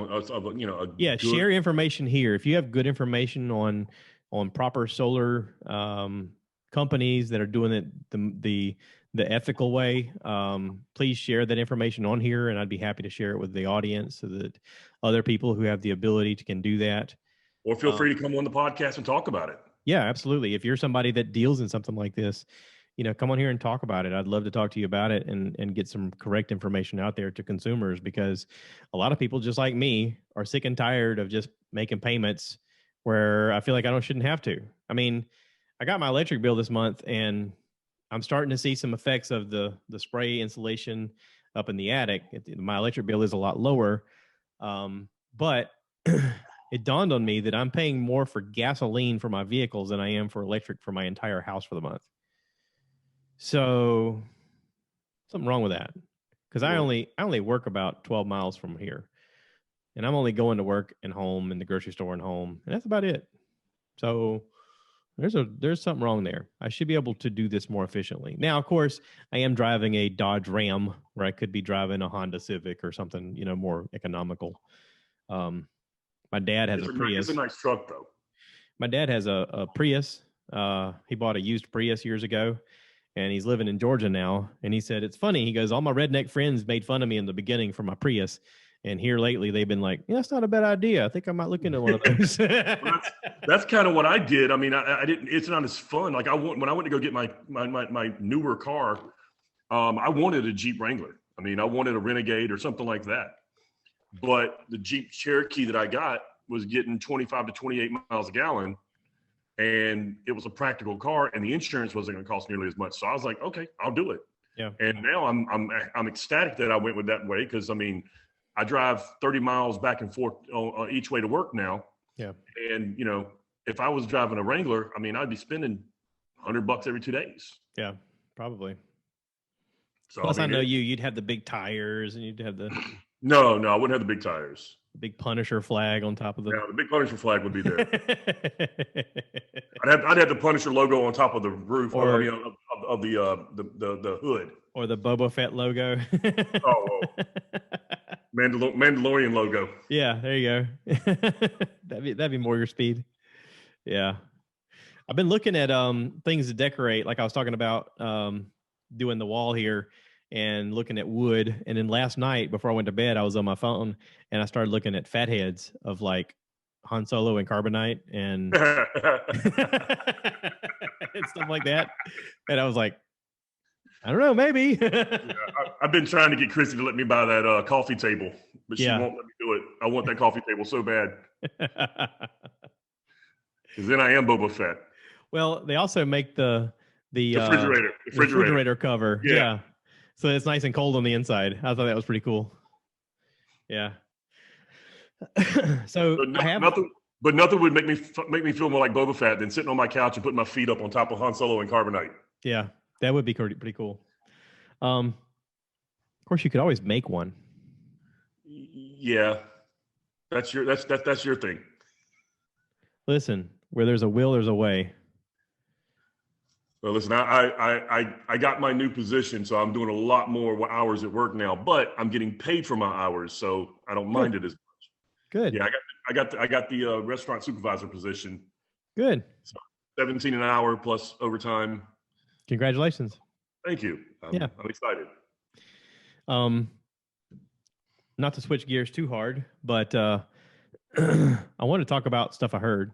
share information here. If you have good information on proper solar companies that are doing it the ethical way, please share that information on here, and I'd be happy to share it with the audience so that other people who have the ability can do that. Or feel free to come on the podcast and talk about it. Yeah, absolutely. If you're somebody that deals in something like this, come on here and talk about it. I'd love to talk to you about it and get some correct information out there to consumers, because a lot of people just like me are sick and tired of just making payments where I feel like I shouldn't have to. I mean, I got my electric bill this month, and I'm starting to see some effects of the spray insulation up in the attic. My electric bill is a lot lower, but it dawned on me that I'm paying more for gasoline for my vehicles than I am for electric for my entire house for the month. So something wrong with that, because I only work about 12 miles from here. And I'm only going to work and home and the grocery store and home, and that's about it. So there's something wrong there. I should be able to do this more efficiently. Now, of course, I am driving a Dodge Ram, where I could be driving a Honda Civic or something, more economical. My dad has a Prius. It's a nice truck, though. My dad has a Prius. He bought a used Prius years ago, and he's living in Georgia now. And he said, it's funny. He goes, all my redneck friends made fun of me in the beginning for my Prius. And here lately, they've been like, yeah, that's not a bad idea. I think I might look into one of those. Well, that's kind of what I did. I mean, I didn't. It's not as fun. Like when I went to go get my newer car, I wanted a Jeep Wrangler. I mean, I wanted a Renegade or something like that. But the Jeep Cherokee that I got was getting 25 to 28 miles a gallon, and it was a practical car, and the insurance wasn't going to cost nearly as much. So I was like, okay, I'll do it. Yeah. And now I'm ecstatic that I went with that way, because I mean, I drive 30 miles back and forth each way to work now. Yeah. And you know, if I was driving a Wrangler, I mean, I'd be spending $100 every 2 days. Yeah, probably. So Plus, I know you'd have the big tires, and you'd have the No, I wouldn't have the big tires. big Punisher flag on top of the. Yeah, the big Punisher flag would be there. I'd have the Punisher logo on top of the roof, Or- of the hood, or the Boba Fett logo. Oh, Mandalorian logo. Yeah, there you go. that'd be more your speed. Yeah. I've been looking at things to decorate, like I was talking about doing the wall here and looking at wood. And then last night before I went to bed, I was on my phone and I started looking at fatheads of like Han Solo and Carbonite and and stuff like that. And I was like, I don't know, maybe. I've been trying to get Chrissy to let me buy that coffee table, but she won't let me do it. I want that coffee table so bad. Because then I am Boba Fett. Well, they also make the refrigerator cover. Yeah. So it's nice and cold on the inside. I thought that was pretty cool. Yeah. So nothing would make me feel more like Boba Fett than sitting on my couch and putting my feet up on top of Han Solo and Carbonite. Yeah, that would be pretty cool. Of course, you could always make one. Yeah, that's your thing. Listen, where there's a will, there's a way. Well, listen, I got my new position, so I'm doing a lot more hours at work now, but I'm getting paid for my hours, so I don't mind it as much. Good. Yeah, I got the restaurant supervisor position. Good. So 17 an hour plus overtime. Congratulations. Thank you. I'm excited. Not to switch gears too hard, but I want to talk about stuff I heard.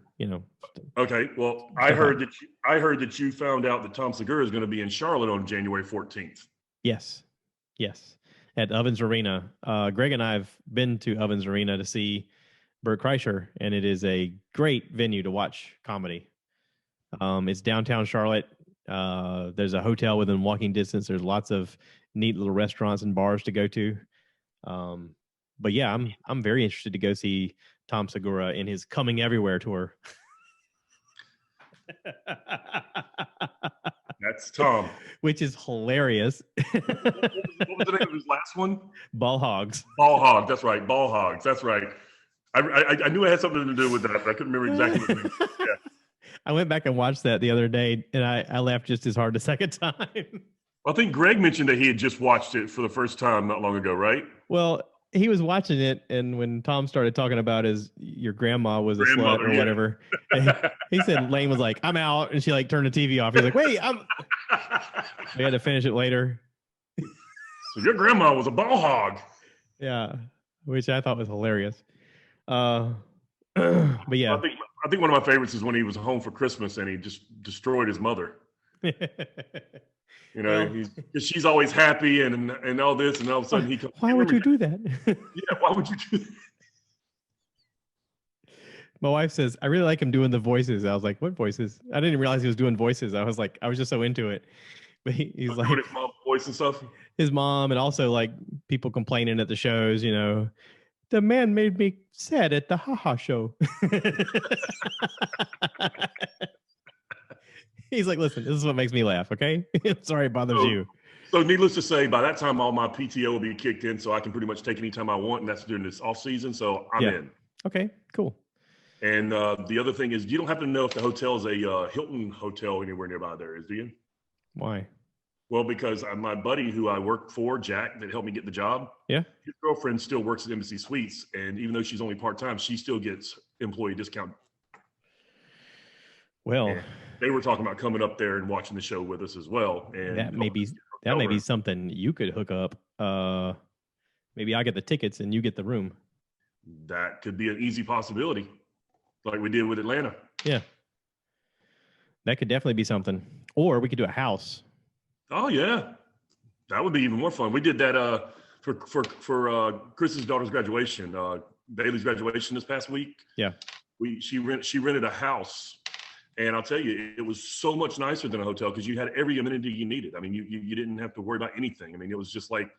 Okay. Well, I heard that you found out that Tom Segura is going to be in Charlotte on January 14th. Yes. At Ovens Arena. Greg and I have been to Ovens Arena to see Bert Kreischer, and it is a great venue to watch comedy. It's downtown Charlotte. There's a hotel within walking distance. There's lots of neat little restaurants and bars to go to. But yeah, I'm very interested to go see Tom Segura in his Coming Everywhere tour. That's Tom. Which is hilarious. What was the name of his last one? Ball Hogs. Ball Hog. That's right. Ball Hogs. That's right. I knew it had something to do with that, but I couldn't remember exactly what it was. Yeah. I went back and watched that the other day, and I laughed just as hard the second time. Well, I think Greg mentioned that he had just watched it for the first time not long ago, right? Well, he was watching it, and when Tom started talking about your grandma was a slut or whatever, he said Lane was like, "I'm out," and she like turned the TV off. He's like, "Wait, we had to finish it later." So your grandma was a ball hog. Yeah, which I thought was hilarious. But yeah, I think one of my favorites is when he was home for Christmas and he just destroyed his mother. Because she's always happy and all this, and all of a sudden he comes. Why would you do that? Yeah, why would you do that? My wife says, I really like him doing the voices. I was like, what voices? I didn't realize he was doing voices. I was just so into it. But he's like his mom's voice and stuff. His mom, and also like people complaining at the shows, the man made me sad at the haha show. He's like, listen, this is what makes me laugh, okay? Sorry it bothers you. So needless to say, by that time, all my PTO will be kicked in, so I can pretty much take any time I want, and that's during this off season, so I'm in. Okay, cool. And the other thing is, you don't happen to know if the hotel is a Hilton hotel anywhere nearby there, do you? Why? Well, because my buddy who I work for, Jack, that helped me get the job, his girlfriend still works at Embassy Suites, and even though she's only part-time, she still gets employee discount. Well, and they were talking about coming up there and watching the show with us as well. And that may be something you could hook up. Maybe I get the tickets and you get the room. That could be an easy possibility, like we did with Atlanta. Yeah. That could definitely be something. Or we could do a house. Oh yeah, that would be even more fun. We did that for Chris's daughter's graduation, Bailey's graduation this past week. Yeah. She rented a house, and I'll tell you, it was so much nicer than a hotel because you had every amenity you needed. I mean, you didn't have to worry about anything. I mean, it was just like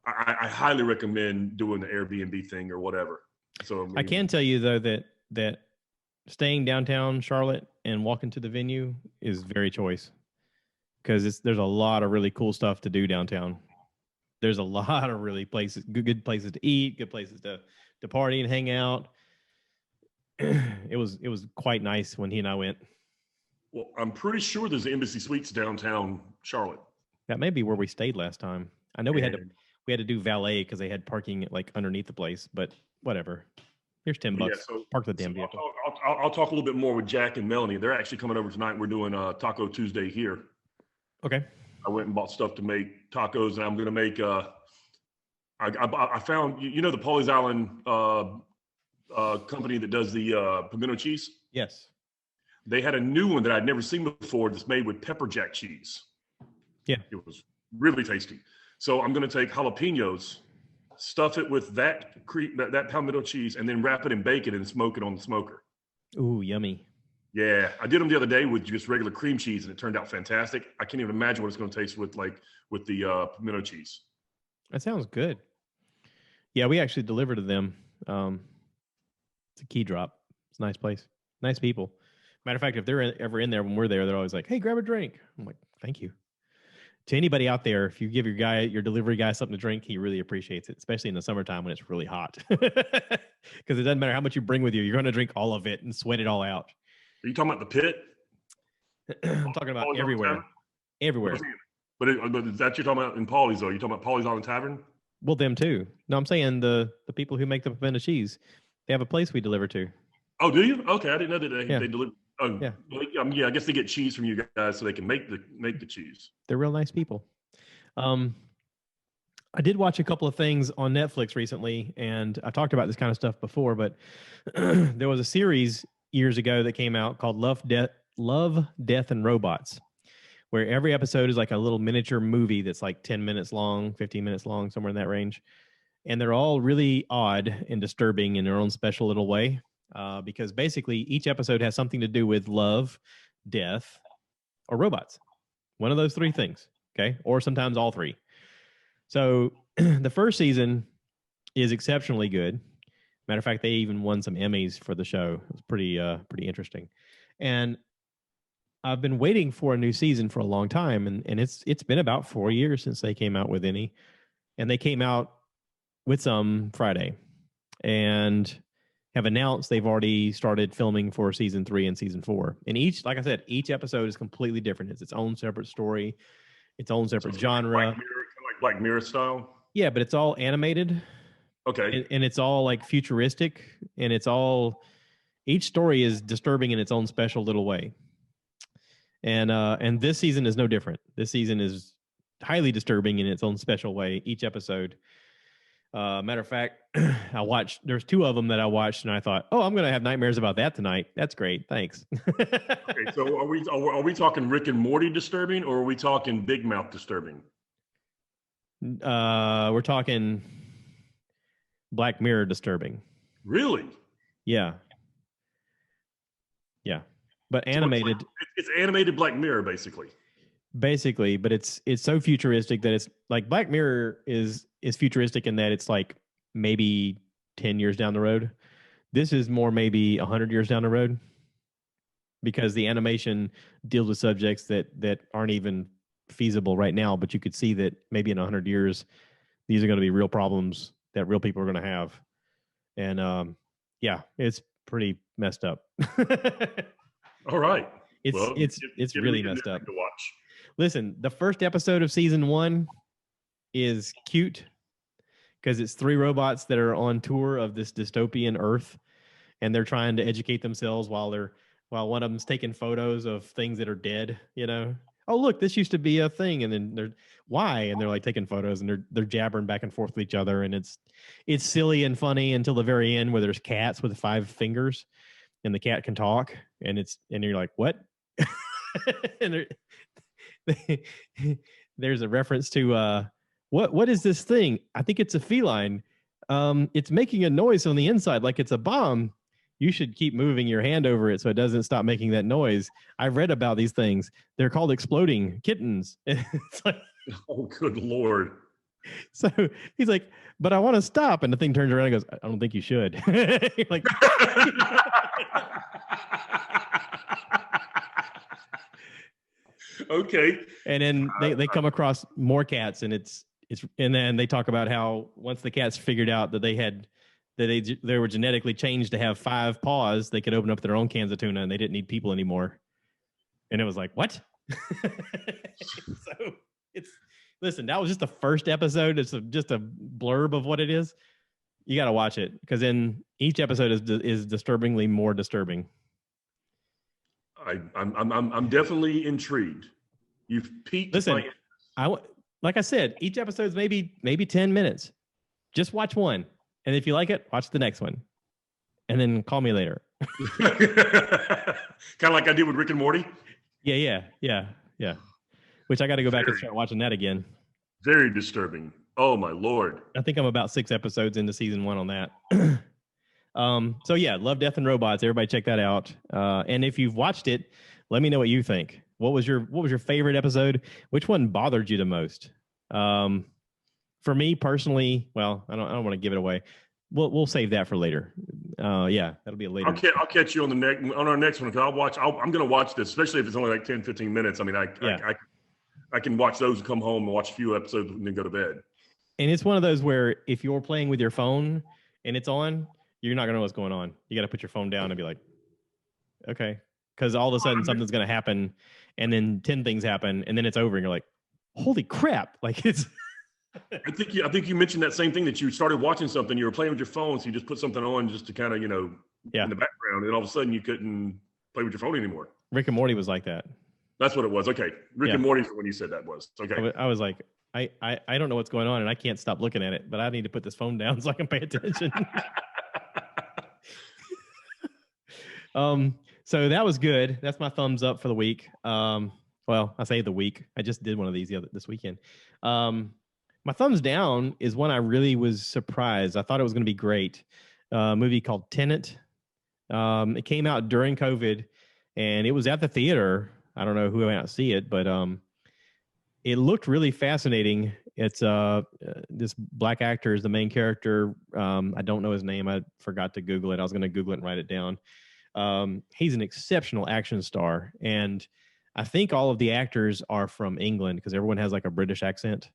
I highly recommend doing the Airbnb thing or whatever. So I can tell you though that staying downtown Charlotte and walking to the venue is very choice, because there's a lot of really cool stuff to do downtown. There's a lot of really good places to eat, good places to party and hang out. It was quite nice when he and I went. Well, I'm pretty sure there's Embassy Suites downtown Charlotte. That may be where we stayed last time. I know we had to do valet because they had parking like underneath the place, but whatever. Here's $10. Yeah, so, park the damn vehicle. I'll talk a little bit more with Jack and Melanie. They're actually coming over tonight. We're doing Taco Tuesday here. Okay. I went and bought stuff to make tacos, and I'm going to make. I found the Pawleys Island company that does the pimento cheese. Yes. They had a new one that I'd never seen before that's made with pepper jack cheese. Yeah. It was really tasty. So I'm going to take jalapenos, stuff it with that pimento cheese, and then wrap it in bacon and smoke it on the smoker. Ooh, yummy. Yeah, I did them the other day with just regular cream cheese, and it turned out fantastic. I can't even imagine what it's going to taste with the pimento cheese. That sounds good. Yeah, we actually delivered to them. It's a Key Drop. It's a nice place. Nice people. Matter of fact, if they're ever in there when we're there, they're always like, "Hey, grab a drink." I'm like, "Thank you." To anybody out there, if you give your delivery guy something to drink, he really appreciates it, especially in the summertime when it's really hot. Because it doesn't matter how much you bring with you, you're going to drink all of it and sweat it all out. Are you talking about the pit? I'm talking about everywhere. Everywhere. But is that you're talking about in Pawleys, though? You're talking about Pawleys Island Tavern? Well, them too. No, I'm saying the people who make the pimento cheese. They have a place we deliver to. Oh, do you? Okay, I didn't know that they deliver. Oh, yeah. Yeah, I guess they get cheese from you guys so they can make the cheese. They're real nice people. I did watch a couple of things on Netflix recently, and I talked about this kind of stuff before, but there was a series years ago that came out called Love, Death, and Robots, where every episode is like a little miniature movie that's like 10 minutes long, 15 minutes long, somewhere in that range. And they're all really odd and disturbing in their own special little way, because basically each episode has something to do with love, death, or robots. One of those three things, okay? Or sometimes all three. So the first season is exceptionally good. Matter of fact, they even won some Emmys for the show. It was pretty interesting. And I've been waiting for a new season for a long time, and it's been about 4 years since they came out with any. And they came out with some Friday and have announced they've already started filming for season 3 and season 4. And each, like I said, each episode is completely different. It's its own separate story, its own separate genre. Like Black Mirror style? Yeah, but it's all animated. Okay. And it's all like futuristic, and each story is disturbing in its own special little way. And this season is no different. This season is highly disturbing in its own special way, each episode. Matter of fact, there's 2 of them that I watched, and I thought, oh, I'm going to have nightmares about that tonight. That's great. Thanks. Okay, so are we talking Rick and Morty disturbing, or are we talking Big Mouth disturbing? We're talking Black Mirror disturbing. Really? Yeah. Yeah. But animated. It's animated Black Mirror, basically. Basically, but it's so futuristic that it's like Black Mirror is futuristic in that it's like maybe 10 years down the road. This is more maybe 100 years down the road, because the animation deals with subjects that aren't even feasible right now, but you could see that maybe in 100 years, these are going to be real problems that real people are going to have. And yeah, it's pretty messed up. All right. It's really messed up to watch. Listen, the first episode of season 1 is cute because it's 3 robots that are on tour of this dystopian Earth, and they're trying to educate themselves while one of them's taking photos of things that are dead, oh look, this used to be a thing, and then they're why, and they're like taking photos, and they're jabbering back and forth with each other, and it's silly and funny until the very end where there's cats with 5 fingers, and the cat can talk, and you're like, what? And there's a reference to what is this thing? I think it's a feline. It's making a noise on the inside like it's a bomb. You should keep moving your hand over it so it doesn't stop making that noise. I've read about these things. They're called exploding kittens. It's like, oh, good Lord. So he's like, but I want to stop. And the thing turns around and goes, I don't think you should. You're like, okay. And then they come across more cats, and and then they talk about how once the cats figured out that they were genetically changed to have 5 paws, they could open up their own cans of tuna, and they didn't need people anymore. And it was like, what? So listen, that was just the first episode. It's just a blurb of what it is. You got to watch it, because then each episode is disturbingly more disturbing. I'm definitely intrigued. You've piqued. Listen, like I said, each episode's maybe 10 minutes. Just watch one, and if you like it, watch the next one, and then call me later. Kind of like I did with Rick and Morty. Yeah. Which I got to go back and start watching that again. Very disturbing. Oh my Lord. I think I'm about 6 episodes into season 1 on that. So yeah, Love, Death, and Robots. Everybody check that out. And if you've watched it, let me know what you think. What was your favorite episode? Which one bothered you the most? For me personally, well, I don't want to give it away. We'll save that for later. Yeah, that'll be a later. I'll catch you on our next one. Cause I'm going to watch this, especially if it's only like 10, 15 minutes. I mean, I can watch those and come home and watch a few episodes and then go to bed. And it's one of those where if you're playing with your phone and it's on, you're not going to know what's going on. You got to put your phone down and be like, okay. Because all of a sudden something's going to happen, and then 10 things happen, and then it's over, and you're like, holy crap. Like it's... I think you mentioned that same thing, that you started watching something, you were playing with your phone, so you just put something on just to kind of, in the background, and all of a sudden you couldn't play with your phone anymore. Rick and Morty was like that. That's what it was. Okay. Rick and Morty, when you said that was. Okay. I was like, I don't know what's going on, and I can't stop looking at it, but I need to put this phone down so I can pay attention. So that was good. That's my thumbs up for the week. Well, I say the week. I just did one of these this weekend. My thumbs down is one I really was surprised. I thought it was going to be great. A movie called Tenet. It came out during COVID, and it was at the theater. I don't know who went out to see it, but it looked really fascinating. It's this black actor is the main character. I don't know his name. I forgot to Google it. I was going to Google it and write it down. He's an exceptional action star, and I think all of the actors are from England because everyone has like a British accent,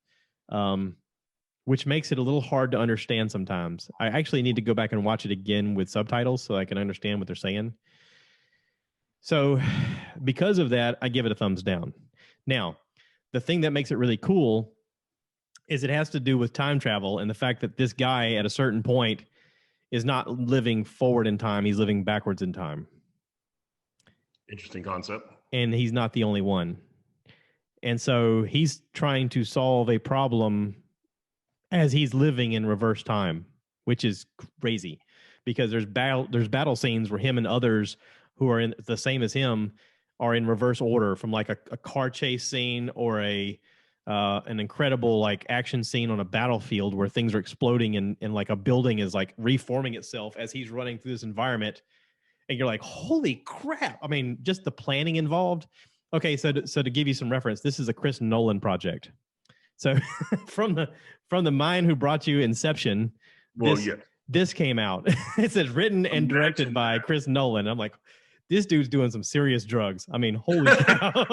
which makes it a little hard to understand sometimes. I actually need to go back and watch it again with subtitles so I can understand what they're saying. So because of that, I give it a thumbs down. Now, the thing that makes it really cool is it has to do with time travel and the fact that this guy at a certain point is not living forward in time. He's living backwards in time. Interesting concept. And he's not the only one. And so he's trying to solve a problem as he's living in reverse time, which is crazy because there's battle scenes where him and others who are in the same as him are in reverse order, from like a car chase scene or an incredible like action scene on a battlefield where things are exploding and like a building is like reforming itself as he's running through this environment. And you're like, holy crap. I mean, just the planning involved. Okay. So to give you some reference, this is a Chris Nolan project. So from the mind who brought you Inception, this came out. It says written and directed by Chris Nolan. I'm like, this dude's doing some serious drugs. I mean, holy cow.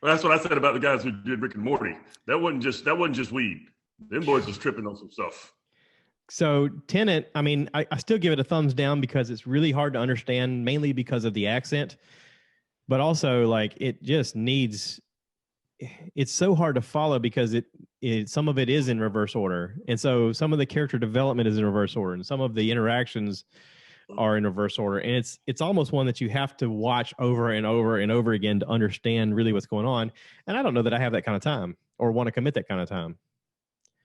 Well, that's what I said about the guys who did Rick and Morty. That wasn't just weed. Them boys was tripping on some stuff. So Tenet, I mean, I still give it a thumbs down because it's really hard to understand, mainly because of the accent, but also like it just needs. It's so hard to follow because some of it is in reverse order, and so some of the character development is in reverse order, and some of the interactions are in reverse order, and it's almost one that you have to watch over and over and over again to understand really what's going on. And I don't know that I have that kind of time or want to commit that kind of time.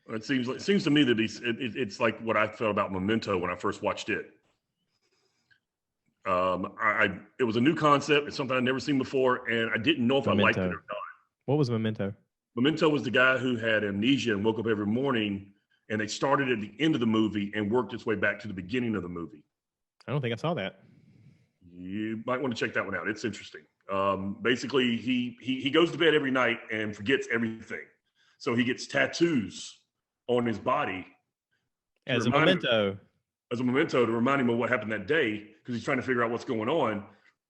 It seems to me that it's like what I felt about Memento when I first watched it. It was a new concept. It's something I'd never seen before, and I didn't know if I liked it or not. What was Memento? Memento was the guy who had amnesia and woke up every morning, and they started at the end of the movie and worked its way back to the beginning of the movie. I don't think I saw that. You might want to check that one out. It's interesting. Basically, he goes to bed every night and forgets everything. So he gets tattoos on his body as a memento. As a memento to remind him of what happened that day, because he's trying to figure out what's going on.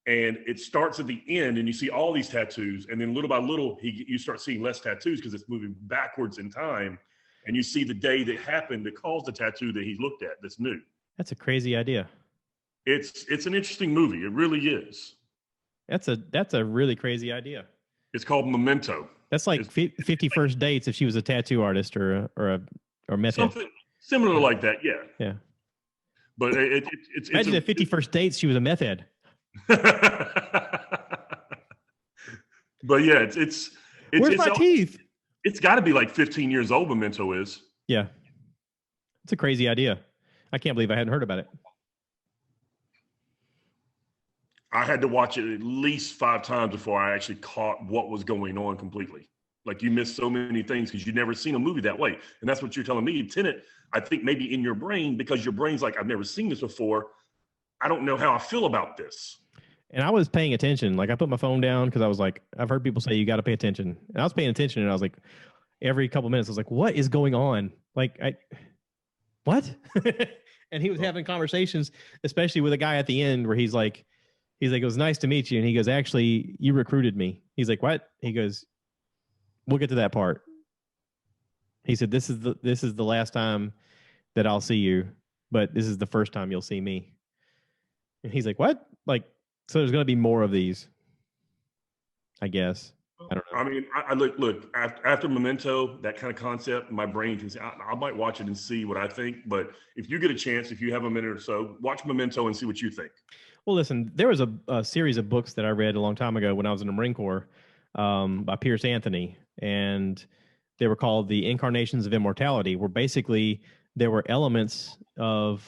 And it starts at the end, and you see all these tattoos, and then little by little, you start seeing less tattoos because it's moving backwards in time, and you see the day that happened that caused the tattoo that he looked at that's new. That's a crazy idea. It's an interesting movie. It really is. That's a really crazy idea. It's called Memento. That's like 50 First Dates if she was a tattoo artist or meth head. Something similar like that, yeah. Yeah. But imagine if 50 First Dates she was a meth head. But yeah, it's where's my teeth? It's got to be like 15 years old. Memento is. Yeah, it's a crazy idea. I can't believe I hadn't heard about it. I had to watch it at least 5 times before I actually caught what was going on completely. Like, you miss so many things because you've never seen a movie that way. And that's what you're telling me. Tenet, I think maybe in your brain, because your brain's like, I've never seen this before. I don't know how I feel about this. And I was paying attention. Like, I put my phone down because I was like, I've heard people say you got to pay attention. And I was paying attention, and I was like, every couple of minutes, I was like, what is going on? Like, what? And he was having conversations, especially with a guy at the end where he's like, it was nice to meet you. And he goes, actually, you recruited me. He's like, what? He goes, we'll get to that part. He said, this is the last time that I'll see you, but this is the first time you'll see me. And he's like, what? Like, so there's going to be more of these, I guess. I don't know. I mean, I look after Memento, that kind of concept, my brain can say, I might watch it and see what I think. But if you get a chance, if you have a minute or so, watch Memento and see what you think. Well, listen, there was a series of books that I read a long time ago when I was in the Marine Corps by Pierce Anthony, and they were called The Incarnations of Immortality, where basically there were elements of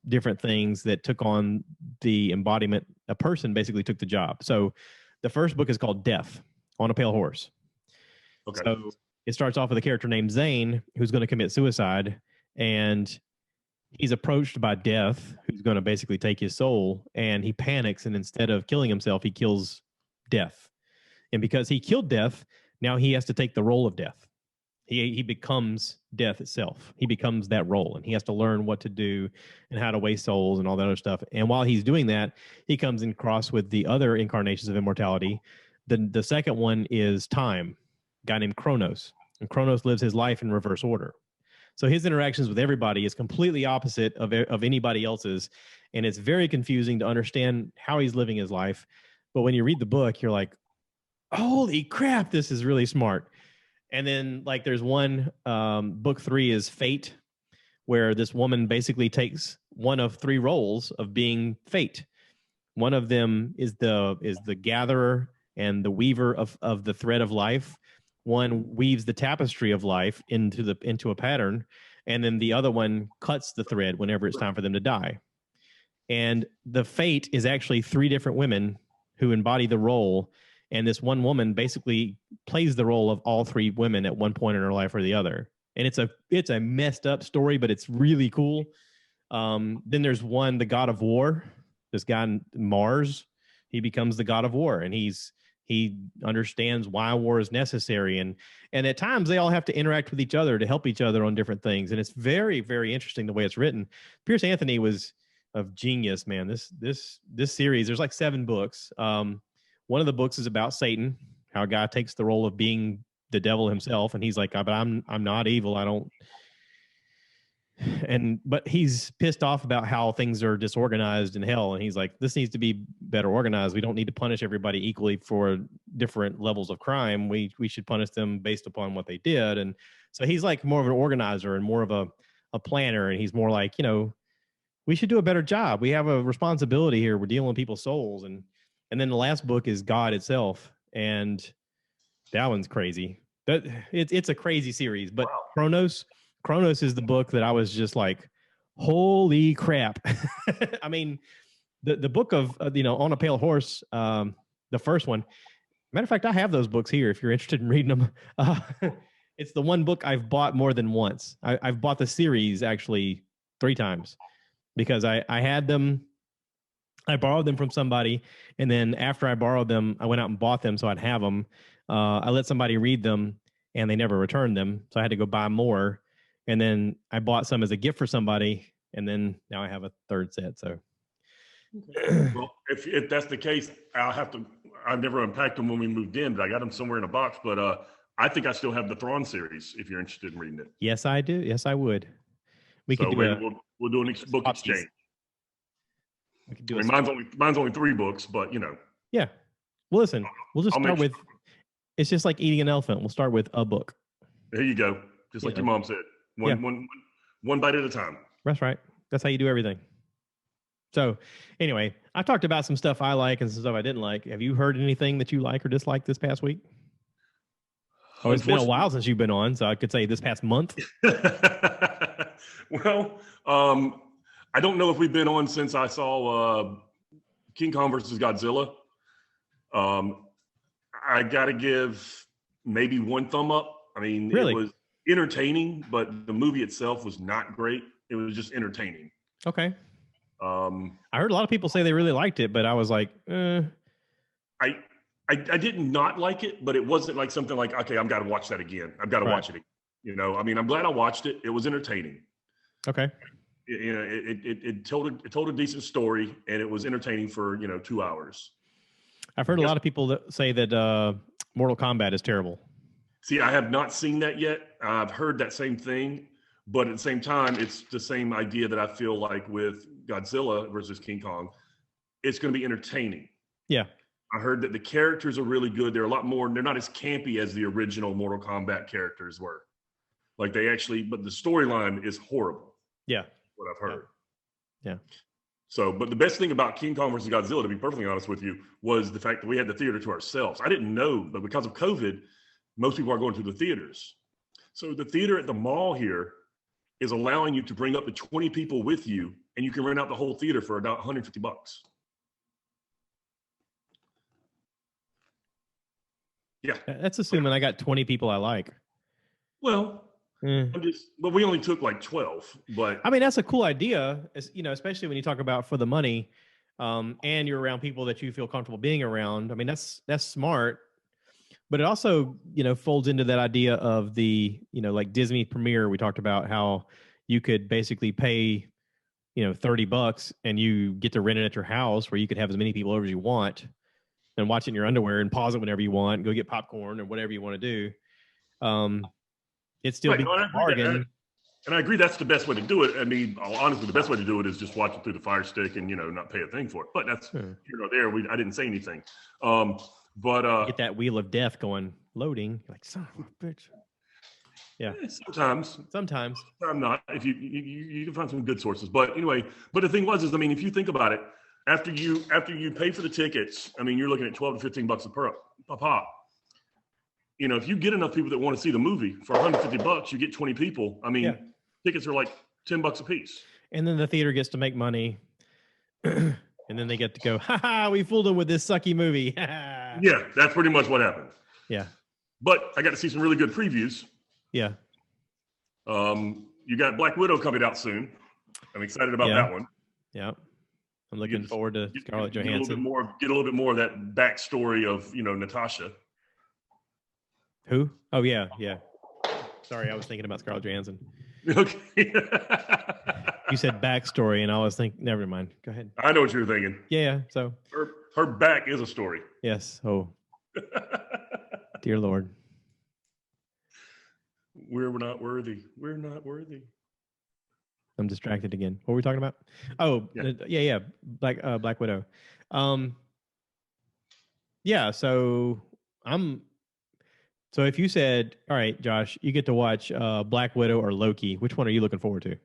different things that took on the embodiment. A person basically took the job. So the first book is called Death on a Pale Horse. Okay. So it starts off with a character named Zane who's going to commit suicide, and he's approached by Death, who's going to basically take his soul, and he panics, and instead of killing himself, he kills Death. And because he killed Death, now he has to take the role of Death. He becomes Death itself. He becomes that role, and he has to learn what to do and how to waste souls and all that other stuff. And while he's doing that, he comes in cross with the other incarnations of immortality. The second one is Time, a guy named Kronos. And Kronos lives his life in reverse order. So his interactions with everybody is completely opposite of anybody else's, and it's very confusing to understand how he's living his life. But when you read the book, you're like, holy crap, this is really smart. And then, like, there's one, book 3 is Fate, where this woman basically takes one of 3 roles of being Fate. One of them is the gatherer and the weaver of the thread of life. One weaves the tapestry of life into a pattern, and then the other one cuts the thread whenever it's time for them to die. And the Fate is actually 3 different women who embody the role. And this one woman basically plays the role of all 3 women at one point in her life or the other. And it's a messed up story, but it's really cool. Then there's one, the God of War. This guy Mars, he becomes the God of War, and he understands why war is necessary. And at times they all have to interact with each other to help each other on different things. And it's very, very interesting the way it's written. Pierce Anthony was a genius, man. This series, there's like 7 books. One of the books is about Satan, how a guy takes the role of being the devil himself, and he's like, but I'm not evil. I don't. But he's pissed off about how things are disorganized in hell, and he's like, this needs to be better organized. We don't need to punish everybody equally for different levels of crime. We should punish them based upon what they did. And so he's like more of an organizer and more of a planner, and he's more like, we should do a better job. We have a responsibility here. We're dealing with people's souls, and then the last book is God itself, and that one's crazy. That it's a crazy series. But Kronos is the book that I was just like, holy crap! I mean, the book of On a Pale Horse, the first one. Matter of fact, I have those books here. If you're interested in reading them, it's the one book I've bought more than once. I've bought the series actually 3 times because I had them. I borrowed them from somebody, and then after I borrowed them, I went out and bought them so I'd have them. I let somebody read them, and they never returned them, so I had to go buy more. And then I bought some as a gift for somebody, and then now I have a 3rd set. So, well, if that's the case, I've never unpacked them when we moved in, but I got them somewhere in a box. But I think I still have the Thrawn series. If you're interested in reading it, yes, I do. Yes, I would. We could do we'll do an book exchange. We could do mine's only 3 books, but Yeah. Well, listen, we'll just start with. It's just like eating an elephant. We'll start with a book. There you go. Just like your mom said, one bite at a time. That's right. That's how you do everything. So, anyway, I talked about some stuff I like and some stuff I didn't like. Have you heard anything that you like or dislike this past week? Oh, it's been a while since you've been on, so I could say this past month. Well, I don't know if we've been on since I saw King Kong versus Godzilla. I got to give maybe 1 thumb up. I mean, really? It was entertaining, but the movie itself was not great. It was just entertaining. Okay. I heard a lot of people say they really liked it, but I was like, I did not like it, but it wasn't like something like, okay, I've got to watch that again. I've got to watch it again. I mean, I'm glad I watched it. It was entertaining. Okay. It told a decent story, and it was entertaining for 2 hours. I've heard a lot of people that say that Mortal Kombat is terrible. See, I have not seen that yet. I've heard that same thing, but at the same time, it's the same idea that I feel like with Godzilla versus King Kong. It's going to be entertaining. Yeah. I heard that the characters are really good. They're a lot more, they're not as campy as the original Mortal Kombat characters were. Like but the storyline is horrible. Yeah. What I've heard. Yeah. So, but the best thing about King Kong versus Godzilla, to be perfectly honest with you, was the fact that we had the theater to ourselves. I didn't know, but because of COVID, most people are going to the theaters. So the theater at the mall here is allowing you to bring up to 20 people with you, and you can rent out the whole theater for about $150. Yeah. That's assuming I got 20 people I like. Well, but we only took like 12. But I mean, that's a cool idea, especially when you talk about for the money, and you're around people that you feel comfortable being around. I mean, that's smart. But it also, folds into that idea of the, like Disney Premiere. We talked about how you could basically pay, $30 and you get to rent it at your house where you could have as many people over as you want and watch it in your underwear and pause it whenever you want, go get popcorn or whatever you want to do. It's still a bargain. And I agree that's the best way to do it. I mean, honestly, the best way to do it is just watch it through the Fire Stick and, not pay a thing for it. But that's here or there. I didn't say anything. But get that wheel of death going, loading, like son of a bitch. Yeah. Sometimes I'm not. If you can find some good sources. But anyway, the thing is, I mean, if you think about it, after you pay for the tickets, I mean, you're looking at $12 to $15 a pop. If you get enough people that want to see the movie for $150, you get 20 people. I mean, tickets are like $10 a piece. And then the theater gets to make money. And then they get to go, we fooled them with this sucky movie. Yeah, that's pretty much what happened. Yeah. But I got to see some really good previews. Yeah. You got Black Widow coming out soon. I'm excited about that one. Yeah. I'm looking forward to Scarlett Johansson. Get a little bit more of that backstory of, Natasha. Who? Oh, yeah. Yeah. Sorry, I was thinking about Scarlett Johansson. Okay. You said backstory, and I was thinking, never mind. Go ahead. I know what you're thinking. Yeah. So her back is a story. Yes. Oh, dear Lord. We're not worthy. We're not worthy. I'm distracted again. What were we talking about? Oh, yeah. Black Widow. Yeah. So if you said, all right, Josh, you get to watch Black Widow or Loki, which one are you looking forward to?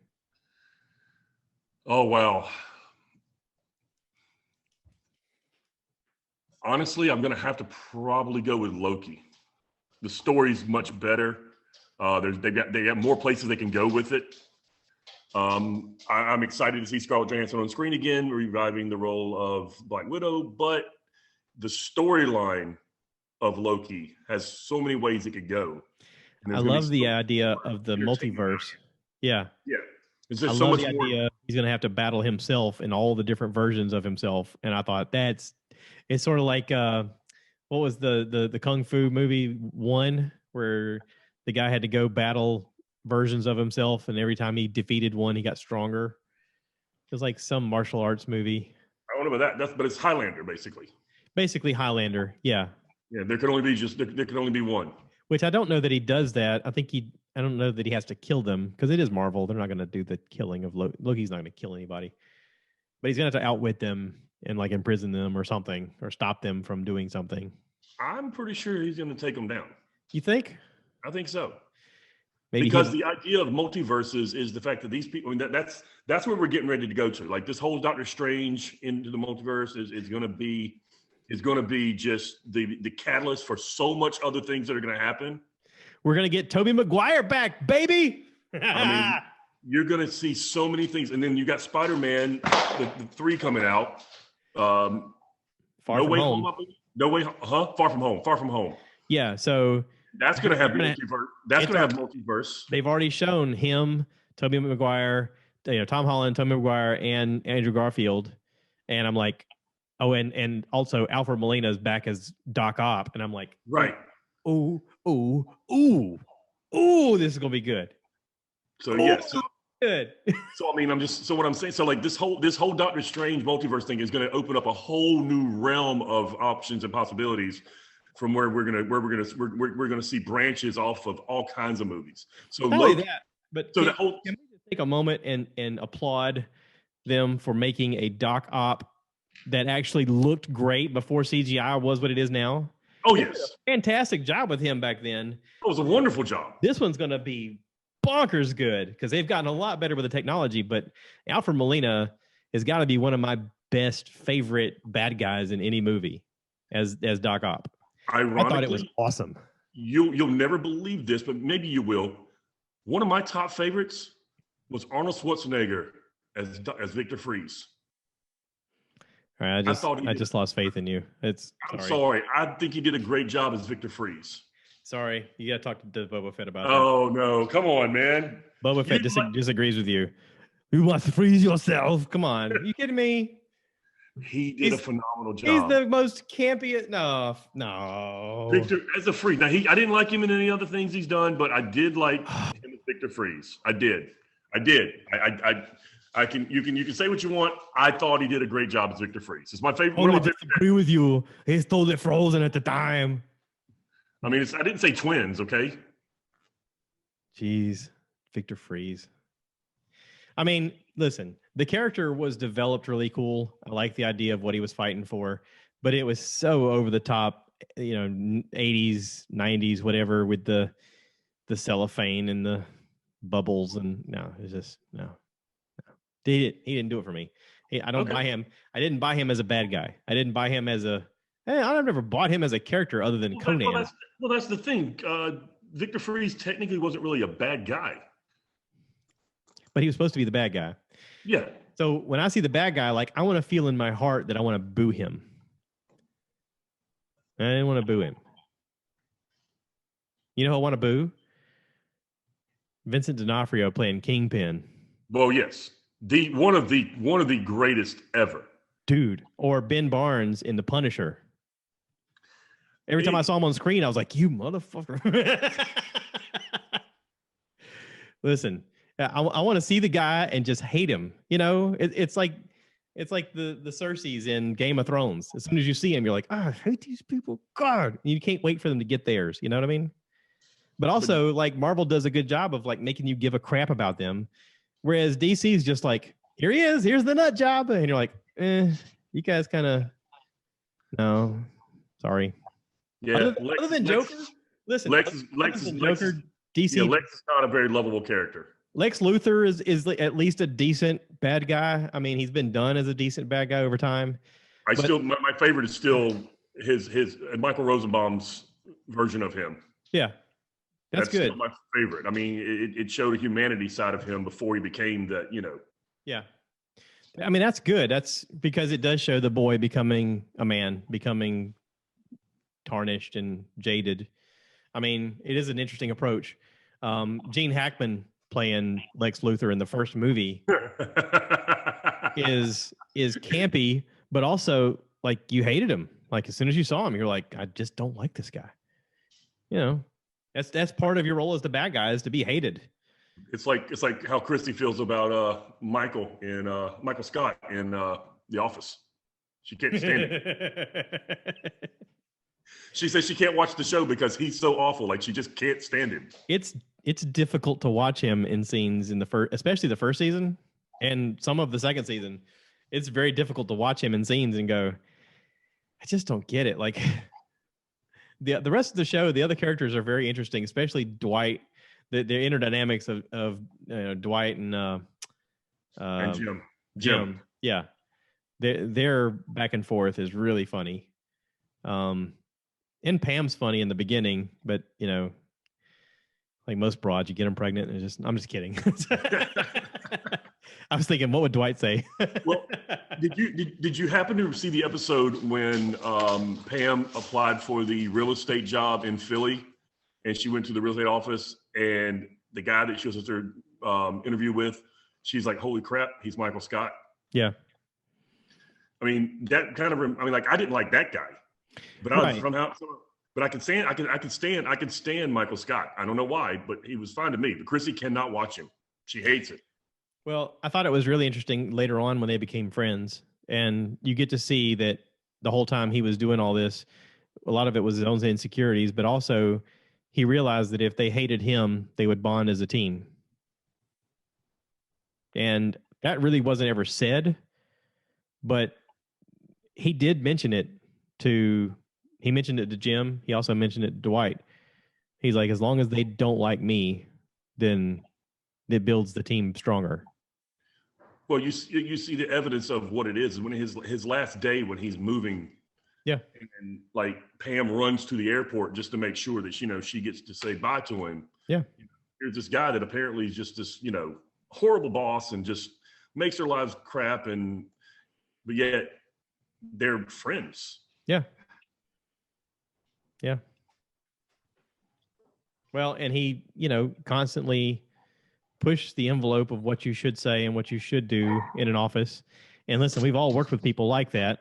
Oh, wow. Honestly, I'm going to have to probably go with Loki. The story's much better. They got more places they can go with it. I'm excited to see Scarlett Johansson on screen again, reviving the role of Black Widow. But the storyline of Loki has so many ways it could go. I love the idea of the multiverse. Yeah. Yeah. It's I just so love much the more. idea he's going to have to battle himself in all the different versions of himself. And I thought it's sort of like, what was the Kung Fu movie one where the guy had to go battle versions of himself, and every time he defeated one, he got stronger. It was like some martial arts movie. I don't know about that. But it's Highlander, basically. Basically Highlander. Yeah. Yeah. There can only be one. Which I don't know that he does that. I don't know that he has to kill them because it is Marvel. They're not going to do the killing of Loki. Loki's not going to kill anybody, but he's going to have to outwit them and like imprison them or something, or stop them from doing something. I'm pretty sure he's going to take them down. You think? I think so. Maybe because the idea of multiverses is the fact that these people, I mean, that's where we're getting ready to go to. Like this whole Doctor Strange into the multiverse is going to be just the catalyst for so much other things that are going to happen. We're going to get Tobey Maguire back, baby. I mean, you're going to see so many things. And then you got Spider-Man, the 3 coming out. Far From Home. Far From Home. Yeah, so that's going to have multiverse. That's going to have multiverse. They've already shown him, Tobey Maguire, Tom Holland, Tobey Maguire, and Andrew Garfield. And I'm like, oh, and also Alfred Molina is back as Doc Ock. And I'm like, right. Ooh, this is gonna be good. So yes, good. So I mean, what I'm saying. So like this whole Doctor Strange multiverse thing is going to open up a whole new realm of options and possibilities from where we're gonna see branches off of all kinds of movies. So not only that, but so can we just take a moment and applaud them for making a Doc Ock that actually looked great before CGI was what it is now? Oh, yes. Fantastic job with him back then. It was a wonderful job. This one's going to be bonkers good because they've gotten a lot better with the technology. But Alfred Molina has got to be one of my best favorite bad guys in any movie as Doc Ock. Ironically, I thought it was awesome. You'll never believe this, but maybe you will. One of my top favorites was Arnold Schwarzenegger as Victor Freeze. All right, I just lost faith in you. I'm sorry. I think he did a great job as Victor Freeze. Sorry, you got to talk to Boba Fett about that. Oh no, come on, man. Boba Fett disagrees with you. You want to freeze yourself? Come on, are you kidding me? He did a phenomenal job. He's the most campiest. No. Victor as a Freeze. Now I didn't like him in any other things he's done, but I did like him as Victor Freeze. I did. You can say what you want. I thought he did a great job as Victor Freeze. It's my favorite. I disagree with you. He's totally frozen at the time. I mean, I didn't say twins, okay? Jeez, Victor Freeze. I mean, listen, the character was developed really cool. I like the idea of what he was fighting for, but it was so over the top, 80s, 90s, whatever, with the cellophane and the bubbles, and no, it's just no. He didn't do it for me. I don't buy him. I didn't buy him as a bad guy. I didn't buy him as I've never bought him as a character other than Conan. That's the thing. Victor Freeze technically wasn't really a bad guy. But he was supposed to be the bad guy. Yeah. So when I see the bad guy, like I want to feel in my heart that I want to boo him. I didn't want to boo him. You know who I want to boo? Vincent D'onofrio playing Kingpin. Well, yes. One of the greatest ever. Dude. Or Ben Barnes in The Punisher. Every time I saw him on screen, I was like, you motherfucker. Listen, I want to see the guy and just hate him. It's like the Cersei's in Game of Thrones. As soon as you see him, you're like, I hate these people. God. And you can't wait for them to get theirs. You know what I mean? But also, like, Marvel does a good job of like making you give a crap about them. Whereas DC's just like, here he is, here's the nut job. And you're like, you guys kind of, no, sorry. Yeah. Other than Joker, listen, Lex is Joker, DC. Yeah, Lex is not a very lovable character. Lex Luthor is at least a decent bad guy. I mean, he's been done as a decent bad guy over time. My favorite is still his Michael Rosenbaum's version of him. Yeah, that's good. Still my favorite. I mean, it showed a humanity side of him before he became that, Yeah. I mean, that's good. That's because it does show the boy becoming a man, becoming tarnished and jaded. I mean, it is an interesting approach. Gene Hackman playing Lex Luthor in the first movie is campy, but also like you hated him. Like as soon as you saw him, you're like, I just don't like this guy. You know, that's part of your role as the bad guy is to be hated. It's like how Christy feels about Michael Scott in The Office. She can't stand it. She says she can't watch the show because he's so awful. Like she just can't stand him. It's difficult to watch him in scenes in especially the first season and some of the second season. It's very difficult to watch him in scenes and go, I just don't get it. Like the rest of the show, the other characters are very interesting, especially Dwight. The inner dynamics of Dwight and Jim. Yeah, their back and forth is really funny. And Pam's funny in the beginning, but like most broads, you get them pregnant and I'm just kidding. I was thinking, what would Dwight say? Well, did you happen to see the episode when Pam applied for the real estate job in Philly, and she went to the real estate office, and the guy that she was supposed to interview with, she's like, "Holy crap, he's Michael Scott." Yeah. I mean, that kind of. I didn't like that guy, but I can stand Michael Scott. I don't know why, but he was fine to me. But Chrissy cannot watch him; she hates it. Well, I thought it was really interesting later on when they became friends, and you get to see that the whole time he was doing all this, a lot of it was his own insecurities, but also he realized that if they hated him, they would bond as a team. And that really wasn't ever said, but he did mention it to Jim. He also mentioned it to Dwight. He's like, as long as they don't like me, then it builds the team stronger. Well, you see the evidence of what it is when his last day when he's moving. Yeah. And like Pam runs to the airport just to make sure that she gets to say bye to him. Yeah. Here's this guy that apparently is just this, horrible boss and just makes their lives crap, but yet they're friends. Yeah. Yeah. Well, and he, constantly pushed the envelope of what you should say and what you should do in an office. And listen, we've all worked with people like that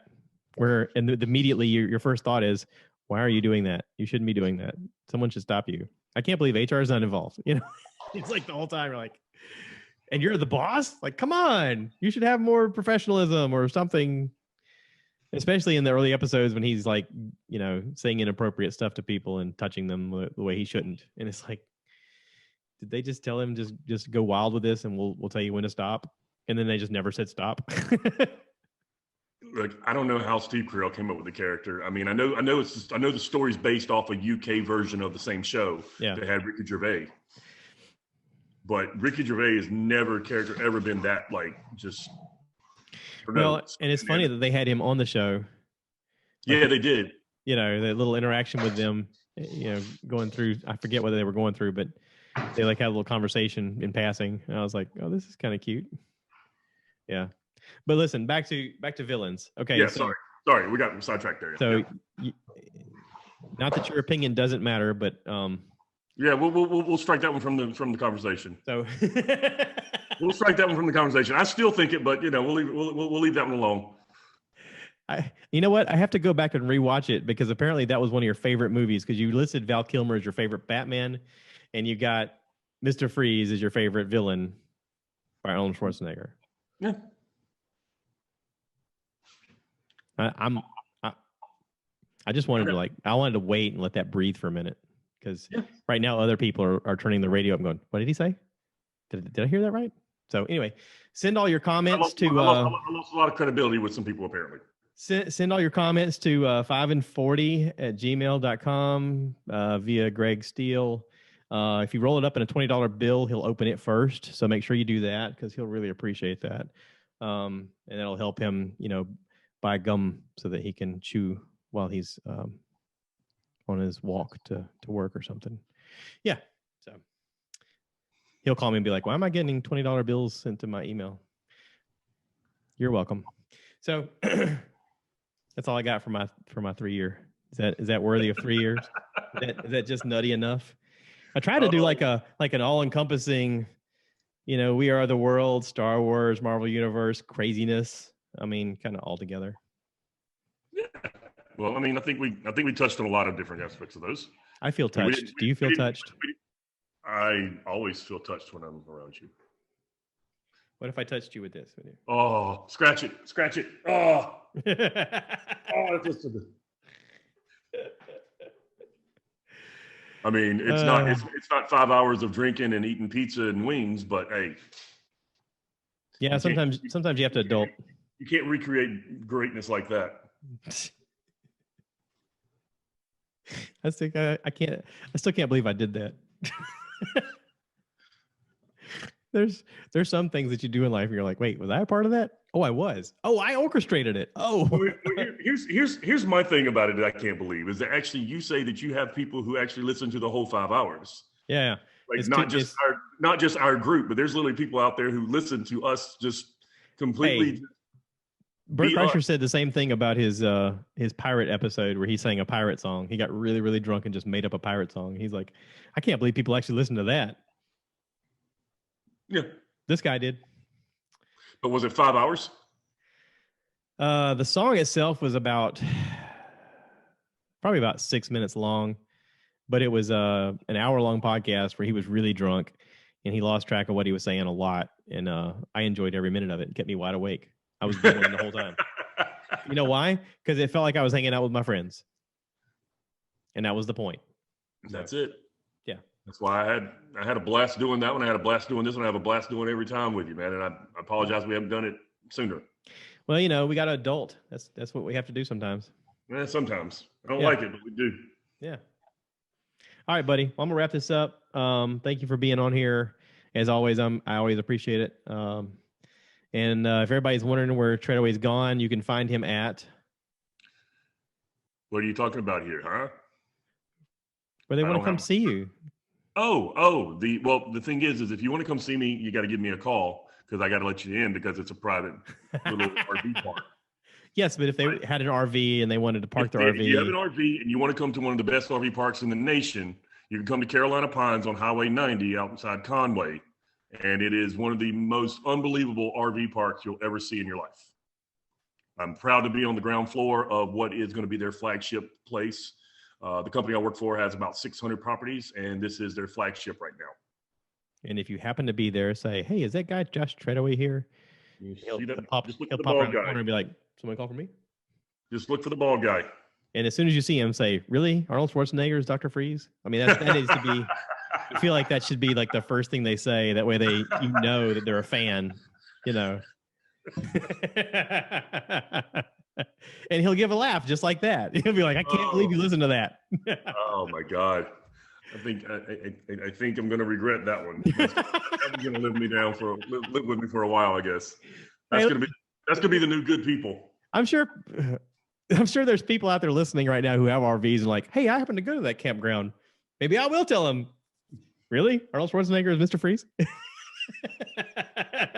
and immediately your first thought is, why are you doing that? You shouldn't be doing that. Someone should stop you. I can't believe HR is not involved. It's like the whole time you're like, and you're the boss? Like, come on, you should have more professionalism or something, especially in the early episodes when he's like, saying inappropriate stuff to people and touching them the way he shouldn't. And it's like, did they just tell him just go wild with this and we'll tell you when to stop? And then they just never said stop. Look, I don't know how Steve Carell came up with the character. I mean, I know the story's based off a UK version of the same show that had Ricky Gervais. But Ricky Gervais has never been that like just. Well, and it's funny that they had him on the show. Yeah, they did. The little interaction with them, going through, I forget what they were going through, but they like had a little conversation in passing. And I was like, oh, this is kind of cute. Yeah. But listen, back to villains. Okay. Yeah, sorry. We got sidetracked there. So not that your opinion doesn't matter, but yeah, we'll strike that one from the conversation. So we'll strike that one from the conversation. I still think it, but we'll leave that one alone. You know what? I have to go back and rewatch it because apparently that was one of your favorite movies because you listed Val Kilmer as your favorite Batman, and you got Mr. Freeze as your favorite villain by Arnold Schwarzenegger. Yeah. I just wanted to I wanted to wait and let that breathe for a minute because right now other people are turning the radio up and going, what did he say? Did I hear that right? So anyway, send all your comments to. I lost a lot of credibility with some people apparently. Send all your comments to 5and40@gmail.com via Greg Steele. If you roll it up in a $20 bill, he'll open it first. So make sure you do that because he'll really appreciate that. And that'll help him, buy gum so that he can chew while he's on his walk to work or something. Yeah. So he'll call me and be like, why am I getting $20 bills sent to my email? You're welcome. So that's all I got for my 3 year. Is that worthy of 3 years? Is that just nutty enough? I try to do like an all-encompassing, we are the world, Star Wars, Marvel Universe, craziness. I mean, kind of all together. Yeah. Well, I mean, I think we touched on a lot of different aspects of those. I feel touched. Do you feel touched? I always feel touched when I'm around you. What if I touched you with this? Oh, scratch it. Oh, that feels so good. I mean, it's not 5 hours of drinking and eating pizza and wings, but hey. Yeah, sometimes you have to adult. You can't recreate greatness like that. I still can't believe I did that. There's some things that you do in life and you're like, wait, was I a part of that? Oh, I was. Oh, I orchestrated it. Oh. Here's my thing about it that I can't believe is that actually you say that you have people who actually listen to the whole 5 hours. Yeah. Like not just our group, but there's literally people out there who listen to us just completely. Hey, Bert Kreischer said the same thing about his pirate episode where he sang a pirate song. He got really, really drunk and just made up a pirate song. He's like, I can't believe people actually listen to that. Yeah. This guy did. But was it 5 hours? The song itself was probably about 6 minutes long, but it was an hour-long podcast where he was really drunk and he lost track of what he was saying a lot. And I enjoyed every minute of it. It kept me wide awake. I was giggling the whole time. You know why? Because it felt like I was hanging out with my friends. And that was the point. That's it. Yeah. That's why I had a blast doing that one. I had a blast doing this one. I have a blast doing every time with you, man. And I apologize we haven't done it sooner. Well, we got to adult. That's what we have to do sometimes. Yeah, sometimes. I don't like it, but we do. Yeah. All right, buddy. Well, I'm gonna wrap this up. Thank you for being on here. As always, I always appreciate it. And if everybody's wondering where Treadaway's gone, you can find him at. What are you talking about here, huh? Where they want to come see you. The thing is if you want to come see me, you got to give me a call because I got to let you in because it's a private little RV park. Yes, but if they had an RV and they wanted to park their RV. If you have an RV and you want to come to one of the best RV parks in the nation, you can come to Carolina Pines on Highway 90 outside Conway. And it is one of the most unbelievable RV parks you'll ever see in your life. I'm proud to be on the ground floor of what is going to be their flagship place. The company I work for has about 600 properties, and this is their flagship right now. And if you happen to be there, say, hey, is that guy Josh Treadaway here? He'll pop around the corner and be like, somebody call for me? Just look for the bald guy. And as soon as you see him, say, really? Arnold Schwarzenegger is Dr. Freeze? I mean, that needs to be... I feel like that should be like the first thing they say. That way you know that they're a fan, And he'll give a laugh just like that. He'll be like, I can't believe you listened to that. Oh my God. I think I'm going to regret that one. That's going to live with me for a while, I guess. That's going to be the new good people. I'm sure there's people out there listening right now who have RVs and like, hey, I happen to go to that campground. Maybe I will tell them. Really? Arnold Schwarzenegger is Mr. Freeze?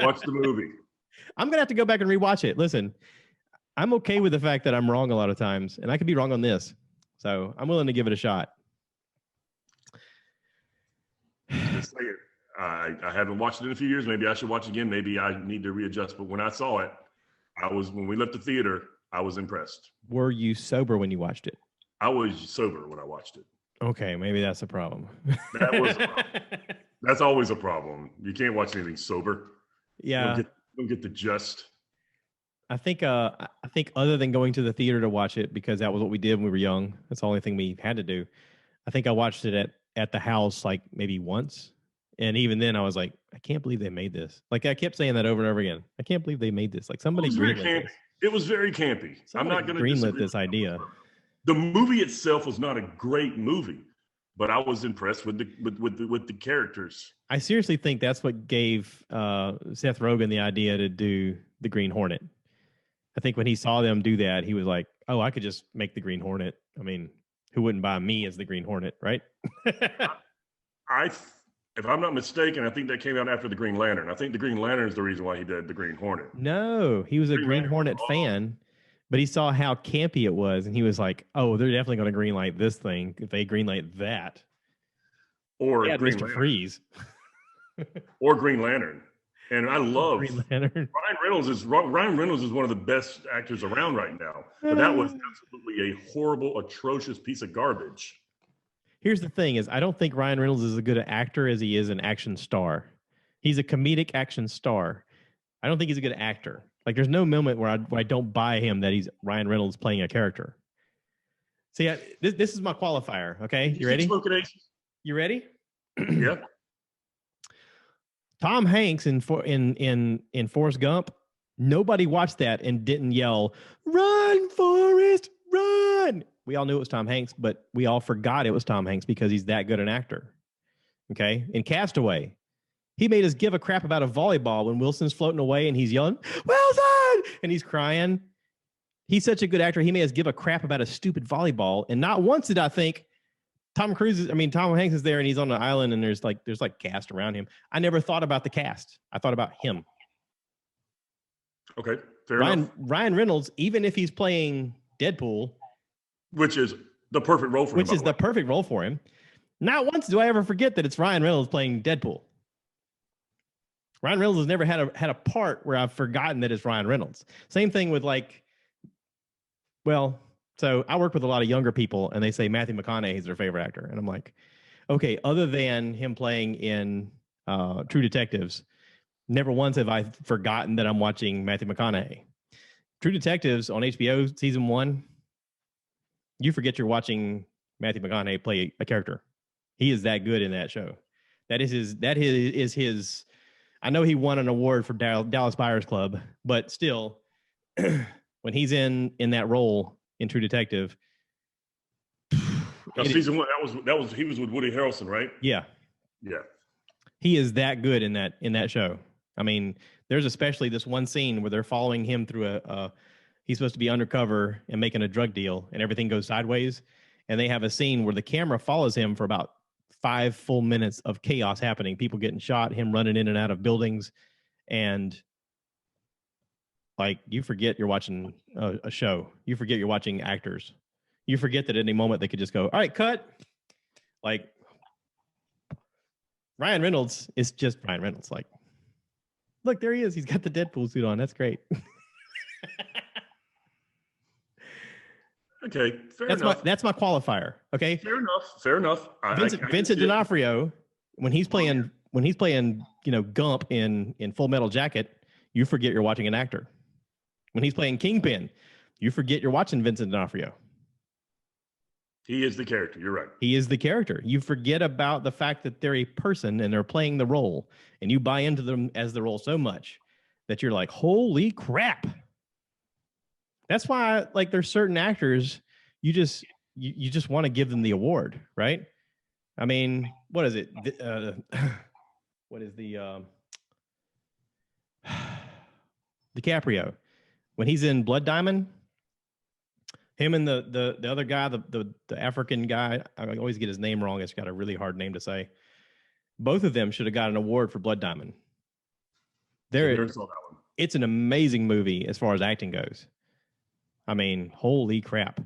Watch the movie. I'm going to have to go back and rewatch it. Listen, I'm okay with the fact that I'm wrong a lot of times, and I could be wrong on this. So I'm willing to give it a shot. Just say it. I haven't watched it in a few years. Maybe I should watch it again. Maybe I need to readjust. But when I saw it, when we left the theater, I was impressed. Were you sober when you watched it? I was sober when I watched it. Okay, maybe that's a problem. That was a problem. That's always a problem. You can't watch anything sober. Yeah. You don't get the gist. I think other than going to the theater to watch it, because that was what we did when we were young. That's the only thing we had to do. I think I watched it at the house like maybe once. And even then I was like, I can't believe they made this. Like I kept saying that over and over again. I can't believe they made this. Like somebody greenlit this. It was very campy. I'm not going to greenlit this idea. The movie itself was not a great movie, but I was impressed with the characters. I seriously think that's what gave Seth Rogen the idea to do the Green Hornet. I think when he saw them do that, he was like, "Oh, I could just make the Green Hornet. I mean, who wouldn't buy me as the Green Hornet, right?" If I'm not mistaken, I think that came out after the Green Lantern. I think the Green Lantern is the reason why he did the Green Hornet. No, he was a Green Hornet fan, but he saw how campy it was, and he was like, "Oh, they're definitely going to greenlight this thing if they greenlight that." Or Mr. Freeze, or Green Lantern, and I love Green Lantern. Ryan Reynolds is one of the best actors around right now, but that was absolutely a horrible, atrocious piece of garbage. Here's the thing: is I don't think Ryan Reynolds is as good an actor as he is an action star. He's a comedic action star. I don't think he's a good actor. Like, there's no moment where I don't buy him that he's Ryan Reynolds playing a character. So yeah, this is my qualifier. Okay, you ready? You ready? Yeah. Tom Hanks in Forrest Gump. Nobody watched that and didn't yell, "Run, Forrest, run!" We all knew it was Tom Hanks, but we all forgot it was Tom Hanks because he's that good an actor. Okay? In Castaway, he made us give a crap about a volleyball when Wilson's floating away and he's yelling, "Wilson!" and he's crying. He's such a good actor. He made us give a crap about a stupid volleyball. And not once did I think Tom Hanks is there and he's on an island and there's like cast around him. I never thought about the cast. I thought about him. Okay. Fair enough. Ryan Reynolds, even if he's playing Deadpool, which is the perfect role for him. Not once do I ever forget that it's Ryan Reynolds playing Deadpool. Ryan Reynolds has never had a part where I've forgotten that it's Ryan Reynolds. Same thing with so I work with a lot of younger people and they say Matthew McConaughey is their favorite actor. And I'm like, okay, other than him playing in True Detectives, never once have I forgotten that I'm watching Matthew McConaughey. True Detectives on HBO season 1, you forget you're watching Matthew McConaughey play a character. He is that good in that show. That is his. I know he won an award for Dallas Buyers Club, but still, when he's in that role in True Detective, season 1, he was with Woody Harrelson, right? Yeah. He is that good in that show. I mean, there's especially this one scene where they're following him through he's supposed to be undercover and making a drug deal and everything goes sideways. And they have a scene where the camera follows him for about 5 full minutes of chaos happening, people getting shot, him running in and out of buildings. And like, you forget you're watching a show. You forget you're watching actors. You forget that at any moment they could just go, "All right, cut." Like, Ryan Reynolds is just Ryan Reynolds. Like, look, there he is. He's got the Deadpool suit on. That's great. Okay, fair enough. That's my qualifier. Okay, fair enough. Vincent D'onofrio, when he's playing, Gump in Full Metal Jacket, you forget you're watching an actor. When he's playing Kingpin, you forget you're watching Vincent D'onofrio. He is the character. You're right. He is the character. You forget about the fact that they're a person and they're playing the role, and you buy into them as the role so much that you're like, "Holy crap!" That's why, there's certain actors you just want to give them the award, right? I mean, what is it? What is the DiCaprio when he's in Blood Diamond? Him and the other guy, the African guy, I always get his name wrong. It's got a really hard name to say. Both of them should have got an award for Blood Diamond. It's an amazing movie as far as acting goes. I mean, holy crap.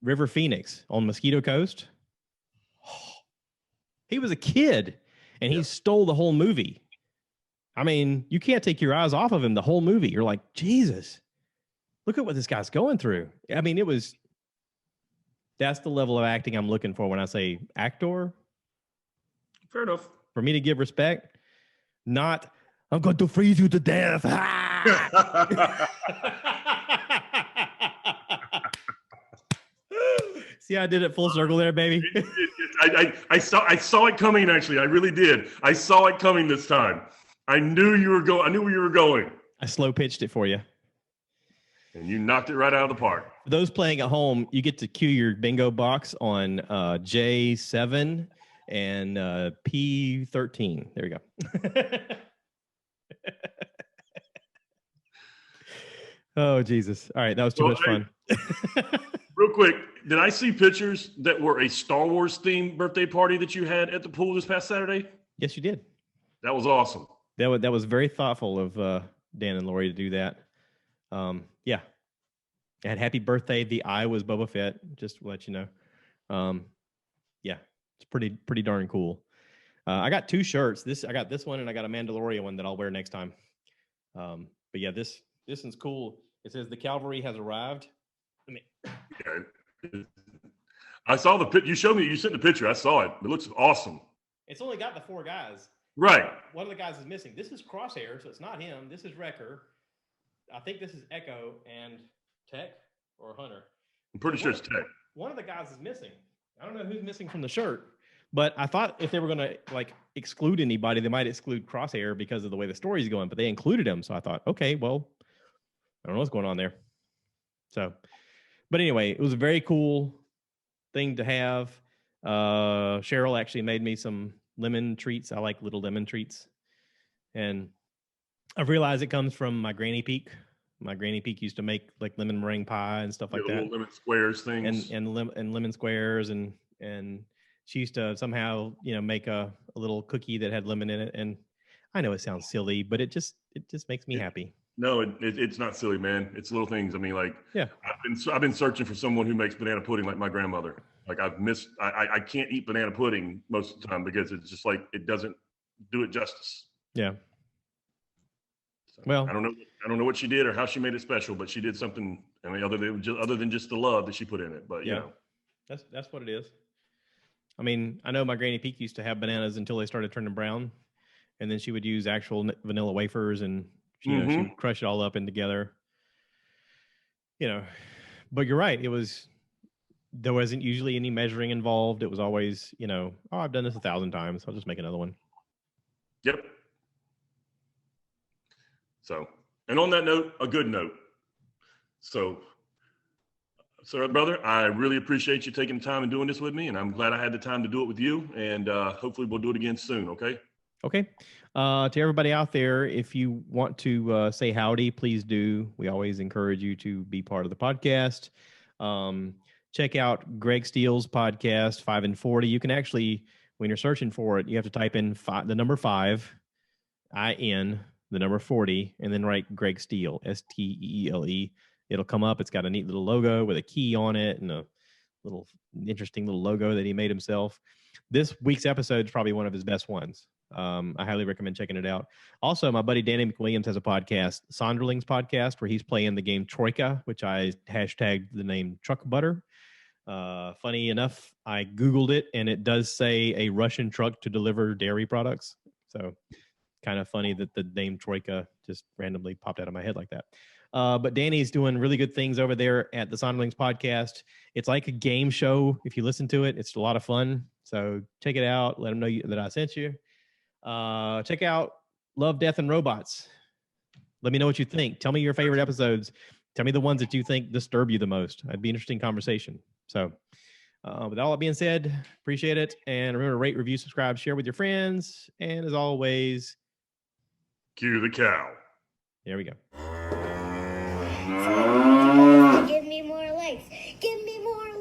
River Phoenix on Mosquito Coast. He was a kid and he stole the whole movie. I mean, you can't take your eyes off of him the whole movie. You're like, Jesus, look at what this guy's going through. I mean, that's the level of acting I'm looking for when I say actor. Fair enough. For me to give respect, not, "I'm going to freeze you to death." See how I did it full circle there, baby? I saw it coming, actually. I really did. I saw it coming this time. I knew you were going. I knew where you were going. I slow pitched it for you. And you knocked it right out of the park. For those playing at home, you get to cue your bingo box on J7 and P13. There you go. Oh, Jesus. All right. That was too much fun. Real quick, did I see pictures that were a Star Wars themed birthday party that you had at the pool this past Saturday? Yes, you did. That was awesome. That was very thoughtful of Dan and Lori to do that. Yeah. And happy birthday. The eye was Boba Fett, just to let you know. Yeah, it's pretty darn cool. I got 2 shirts. I got this one and I got a Mandalorian one that I'll wear next time. But yeah, this one's cool. It says the cavalry has arrived. Yeah. I saw the picture. You showed me. You sent the picture. I saw it. It looks awesome. It's only got the 4 guys. Right. One of the guys is missing. This is Crosshair, so it's not him. This is Wrecker. I think this is Echo and Tech or Hunter. I'm pretty sure it's Tech. One of the guys is missing. I don't know who's missing from the shirt, but I thought if they were going to like exclude anybody, they might exclude Crosshair because of the way the story's going, but they included him. So I thought, okay, well, I don't know what's going on there. So, but anyway, it was a very cool thing to have. Cheryl actually made me some lemon treats. I like little lemon treats. And I've realized it comes from my Granny Peak. My Granny Peak used to make like lemon meringue pie and stuff like that. Little lemon squares things. And lemon squares and she used to somehow, make a little cookie that had lemon in it. And I know it sounds silly, but it just makes me happy. No, it's not silly, man. It's little things. I mean, like, yeah, I've been searching for someone who makes banana pudding like my grandmother. Like I can't eat banana pudding most of the time because it's just like it doesn't do it justice. Yeah. So, well, I don't know what she did or how she made it special, but she did something. I mean, other than just the love that she put in it. But yeah, that's what it is. I mean, I know my Granny Peak used to have bananas until they started turning brown, and then she would use actual vanilla wafers and she would crush it all up and together. But you're right. There wasn't usually any measuring involved. It was always, I've done this 1,000 times. I'll just make another one. Yep. So, and on that note, a good note. So, brother, I really appreciate you taking the time and doing this with me, and I'm glad I had the time to do it with you, and hopefully we'll do it again soon, okay? Okay. To everybody out there, if you want to say howdy, please do. We always encourage you to be part of the podcast. Check out Greg Steele's podcast, 5 and 40. You can actually, when you're searching for it, you have to type in the number 5, IN, the number 40, and then write Greg Steele, STEELE. It'll come up. It's got a neat little logo with a key on it and a little interesting little logo that he made himself. This week's episode is probably one of his best ones. I highly recommend checking it out. Also, my buddy Danny McWilliams has a podcast, Sonderlings Podcast, where he's playing the game Troika, which I hashtagged the name Truck Butter. Funny enough, I Googled it, and it does say a Russian truck to deliver dairy products. So kind of funny that the name Troika just randomly popped out of my head like that. But Danny's doing really good things over there at the Sonderlings Podcast. It's like a game show. If you listen to it, it's a lot of fun. So check it out. Let them know that I sent you. Check out Love, Death, and Robots. Let me know what you think. Tell me your favorite episodes. Tell me the ones that you think disturb you the most. It'd be an interesting conversation. So with all that being said, appreciate it. And remember to rate, review, subscribe, share with your friends. And as always, cue the cow. There we go. Give me more likes. Give me more likes.